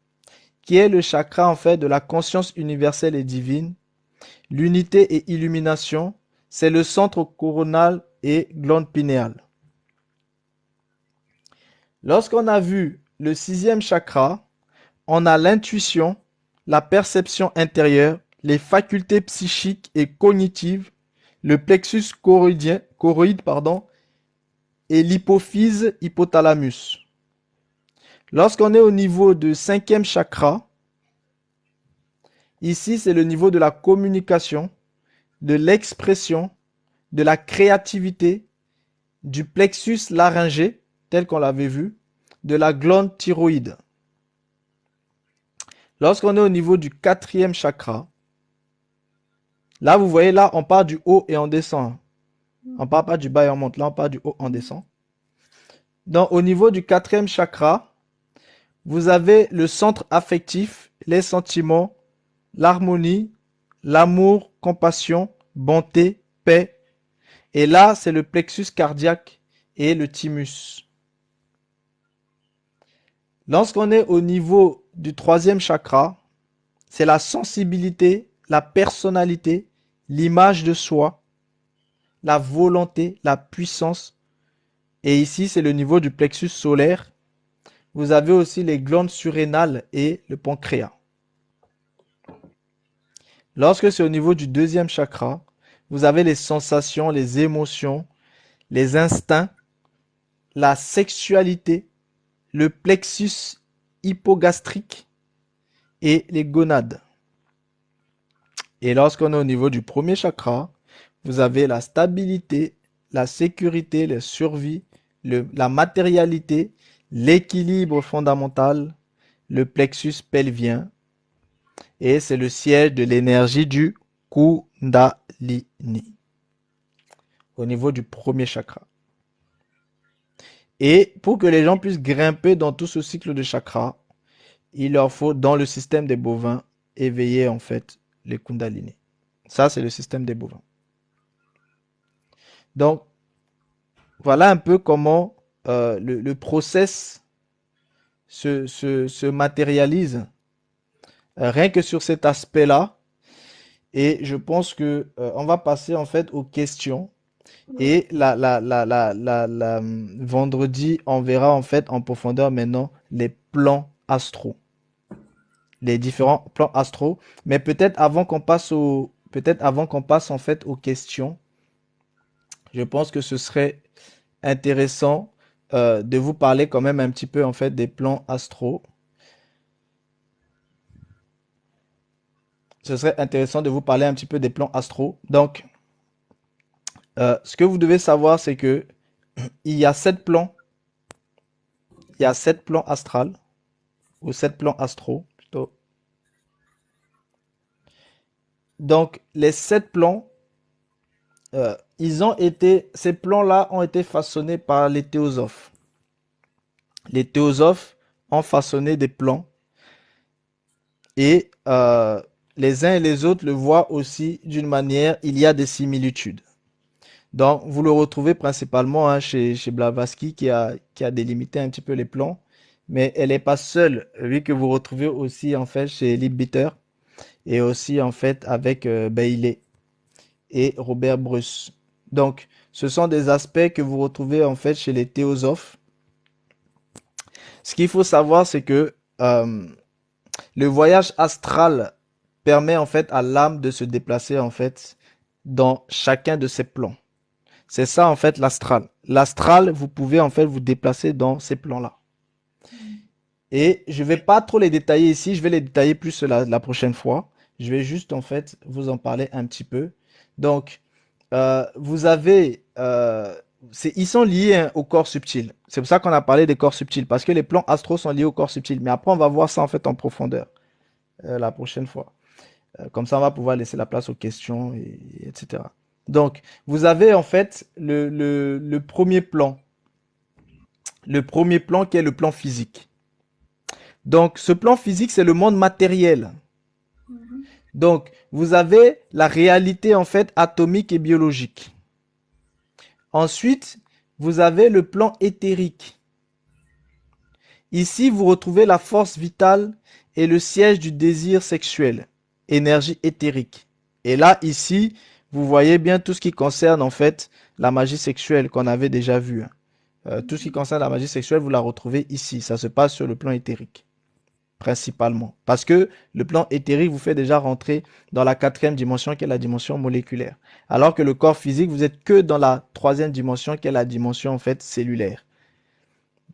qui est le chakra en fait de la conscience universelle et divine, l'unité et illumination, c'est le centre coronal et glande pinéale. Lorsqu'on a vu le 6e chakra, on a l'intuition, la perception intérieure, les facultés psychiques et cognitives, le plexus choroïdien, et l'hypophyse hypothalamus. Lorsqu'on est au niveau du 5e chakra, ici c'est le niveau de la communication, de l'expression, de la créativité, du plexus laryngé, tel qu'on l'avait vu, de la glande thyroïde. Lorsqu'on est au niveau du 4e chakra, là vous voyez, là on part du haut et on descend. On part pas du bas et on monte, là on part du haut, on descend. Donc au niveau du 4e chakra, vous avez le centre affectif, les sentiments, l'harmonie, l'amour, compassion, bonté, paix. Et là, c'est le plexus cardiaque et le thymus. Lorsqu'on est au niveau du 3e chakra, c'est la sensibilité, la personnalité, l'image de soi, la volonté, la puissance. Et ici, c'est le niveau du plexus solaire. Vous avez aussi les glandes surrénales et le pancréas. Lorsque c'est au niveau du 2e chakra, vous avez les sensations, les émotions, les instincts, la sexualité, le plexus hypogastrique et les gonades. Et lorsqu'on est au niveau du 1er chakra, vous avez la stabilité, la sécurité, la survie, la matérialité, l'équilibre fondamental, le plexus pelvien, et c'est le siège de l'énergie du Kundalini au niveau du 1er chakra. Et pour que les gens puissent grimper dans tout ce cycle de chakras, il leur faut, dans le système des bovins, éveiller en fait les Kundalini. Ça, c'est le système des bovins. Donc, voilà un peu comment le process se matérialise rien que sur cet aspect-là. Et je pense que on va passer en fait aux questions. Et vendredi, on verra en fait en profondeur maintenant les plans astraux. Les différents plans astraux. Mais peut-être avant qu'on passe en fait aux questions, je pense que ce serait intéressant de vous parler quand même un petit peu en fait des plans astraux. Ce serait intéressant de vous parler un petit peu des plans astraux. Donc, ce que vous devez savoir, c'est que il y a 7 plans. Il y a 7 plans astrales, ou 7 plans astraux, plutôt. Donc, les 7 plans, ces plans-là ont été façonnés par les théosophes. Les théosophes ont façonné des plans. Et les uns et les autres le voient aussi d'une manière, il y a des similitudes. Donc, vous le retrouvez principalement chez Blavatsky qui a délimité un petit peu les plans. Mais elle n'est pas seule, vu que vous retrouvez aussi en fait chez Leadbeater et aussi en fait avec Bailey et Robert Bruce. Donc, ce sont des aspects que vous retrouvez en fait chez les théosophes. Ce qu'il faut savoir, c'est que le voyage astral permet en fait à l'âme de se déplacer en fait dans chacun de ces plans. C'est ça, en fait, l'astral. L'astral, vous pouvez, en fait, vous déplacer dans ces plans-là. Et je vais pas trop les détailler ici, je vais les détailler plus la prochaine fois. Je vais juste, en fait, vous en parler un petit peu. Donc, vous avez, ils sont liés hein, au corps subtil. C'est pour ça qu'on a parlé des corps subtils, parce que les plans astraux sont liés au corps subtil. Mais après, on va voir ça, en fait, en profondeur, la prochaine fois. Comme ça, on va pouvoir laisser la place aux questions, etc. Donc, vous avez, en fait, le premier plan. Le premier plan qui est le plan physique. Donc, ce plan physique, c'est le monde matériel. Donc, vous avez la réalité, en fait, atomique et biologique. Ensuite, vous avez le plan éthérique. Ici, vous retrouvez la force vitale et le siège du désir sexuel, énergie éthérique. Et là, ici, vous voyez bien tout ce qui concerne, en fait, la magie sexuelle qu'on avait déjà vu. Tout ce qui concerne la magie sexuelle, vous la retrouvez ici. Ça se passe sur le plan éthérique. Principalement. Parce que le plan éthérique vous fait déjà rentrer dans la 4e dimension qui est la dimension moléculaire. Alors que le corps physique, vous êtes que dans la 3e dimension qui est la dimension en fait cellulaire.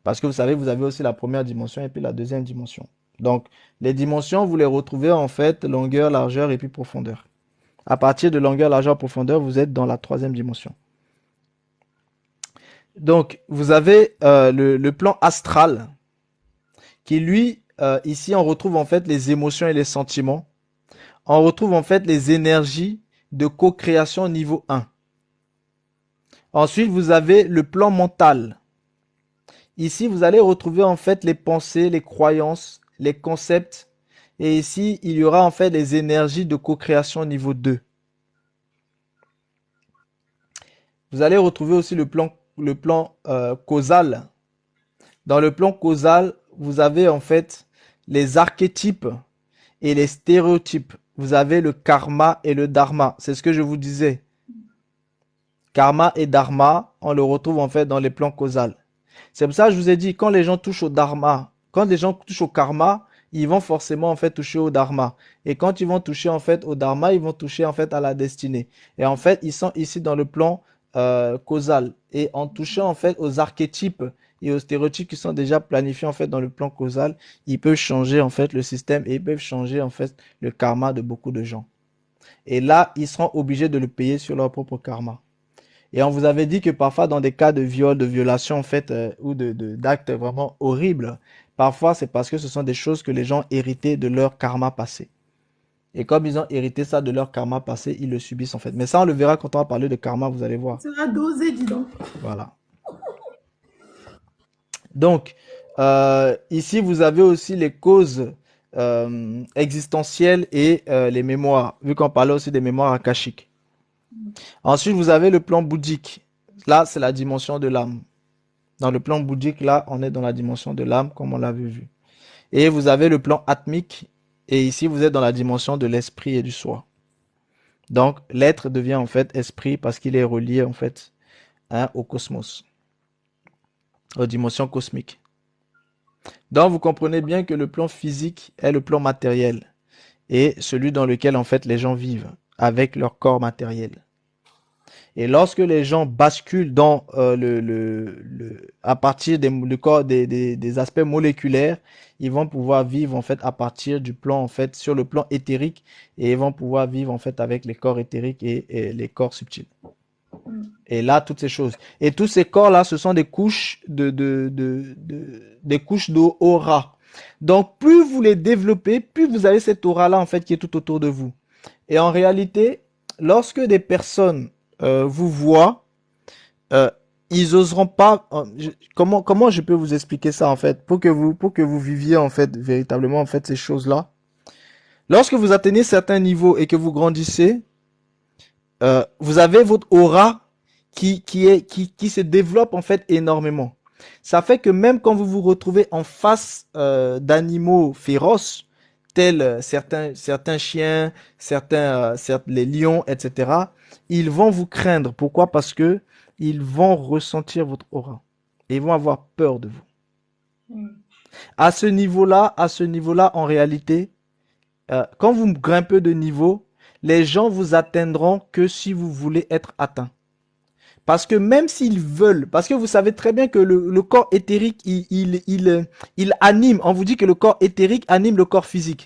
Parce que vous savez, vous avez aussi la première dimension et puis la 2e dimension. Donc, les dimensions, vous les retrouvez en fait longueur, largeur et puis profondeur. À partir de longueur, largeur, profondeur, vous êtes dans la 3e dimension. Donc, vous avez le plan astral qui lui ici, on retrouve en fait les émotions et les sentiments. On retrouve en fait les énergies de co-création niveau 1. Ensuite, vous avez le plan mental. Ici, vous allez retrouver en fait les pensées, les croyances, les concepts. Et ici, il y aura en fait les énergies de co-création niveau 2. Vous allez retrouver aussi le plan causal. Dans le plan causal, vous avez en fait les archétypes et les stéréotypes. Vous avez le karma et le dharma. C'est ce que je vous disais. Karma et dharma, on le retrouve en fait dans les plans causaux. C'est pour ça que je vous ai dit, quand les gens touchent au dharma, quand les gens touchent au karma, ils vont forcément en fait toucher au dharma. Et quand ils vont toucher en fait au dharma, ils vont toucher en fait à la destinée. Et en fait, ils sont ici dans le plan causal. Et en touchant en fait aux archétypes et aux stéréotypes qui sont déjà planifiés en fait dans le plan causal, ils peuvent changer en fait le système et ils peuvent changer en fait le karma de beaucoup de gens. Et là, ils seront obligés de le payer sur leur propre karma. Et on vous avait dit que parfois dans des cas de viol, de violation en fait, ou d'actes vraiment horribles, parfois c'est parce que ce sont des choses que les gens héritaient de leur karma passé. Et comme ils ont hérité ça de leur karma passé, ils le subissent en fait. Mais ça, on le verra quand on va parler de karma, vous allez voir. Ça va doser, dis donc. Voilà. Donc, ici, vous avez aussi les causes existentielles et les mémoires, vu qu'on parlait aussi des mémoires akashiques. Ensuite, vous avez le plan bouddhique. Là, c'est la dimension de l'âme. Dans le plan bouddhique, là, on est dans la dimension de l'âme, comme on l'avait vu. Et vous avez le plan atmique. Et ici, vous êtes dans la dimension de l'esprit et du soi. Donc, l'être devient en fait esprit parce qu'il est relié en fait au cosmos, aux dimensions cosmiques. Donc, vous comprenez bien que le plan physique est le plan matériel et celui dans lequel en fait les gens vivent avec leur corps matériel. Et lorsque les gens basculent dans à partir des aspects moléculaires, ils vont pouvoir vivre en fait à partir du plan en fait sur le plan éthérique et ils vont pouvoir vivre en fait avec les corps éthériques et les corps subtils. Et là, toutes ces choses. Et tous ces corps-là, ce sont des couches des couches d'aura. Donc, plus vous les développez, plus vous avez cette aura-là en fait qui est tout autour de vous. Et en réalité, lorsque des personnes vous voient, ils oseront pas. Comment je peux vous expliquer ça en fait pour que vous viviez en fait véritablement en fait ces choses-là. Lorsque vous atteignez certains niveaux et que vous grandissez, vous avez votre aura qui se développe en fait énormément. Ça fait que même quand vous vous retrouvez en face d'animaux féroces, tels certains chiens, certains les lions, etc., ils vont vous craindre. Pourquoi? Parce que ils vont ressentir votre aura. Et ils vont avoir peur de vous. À ce niveau-là, en réalité, quand vous grimpez de niveau, les gens vous atteindront que si vous voulez être atteint. Parce que même s'ils veulent, parce que vous savez très bien que le corps éthérique, il anime, on vous dit que le corps éthérique anime le corps physique.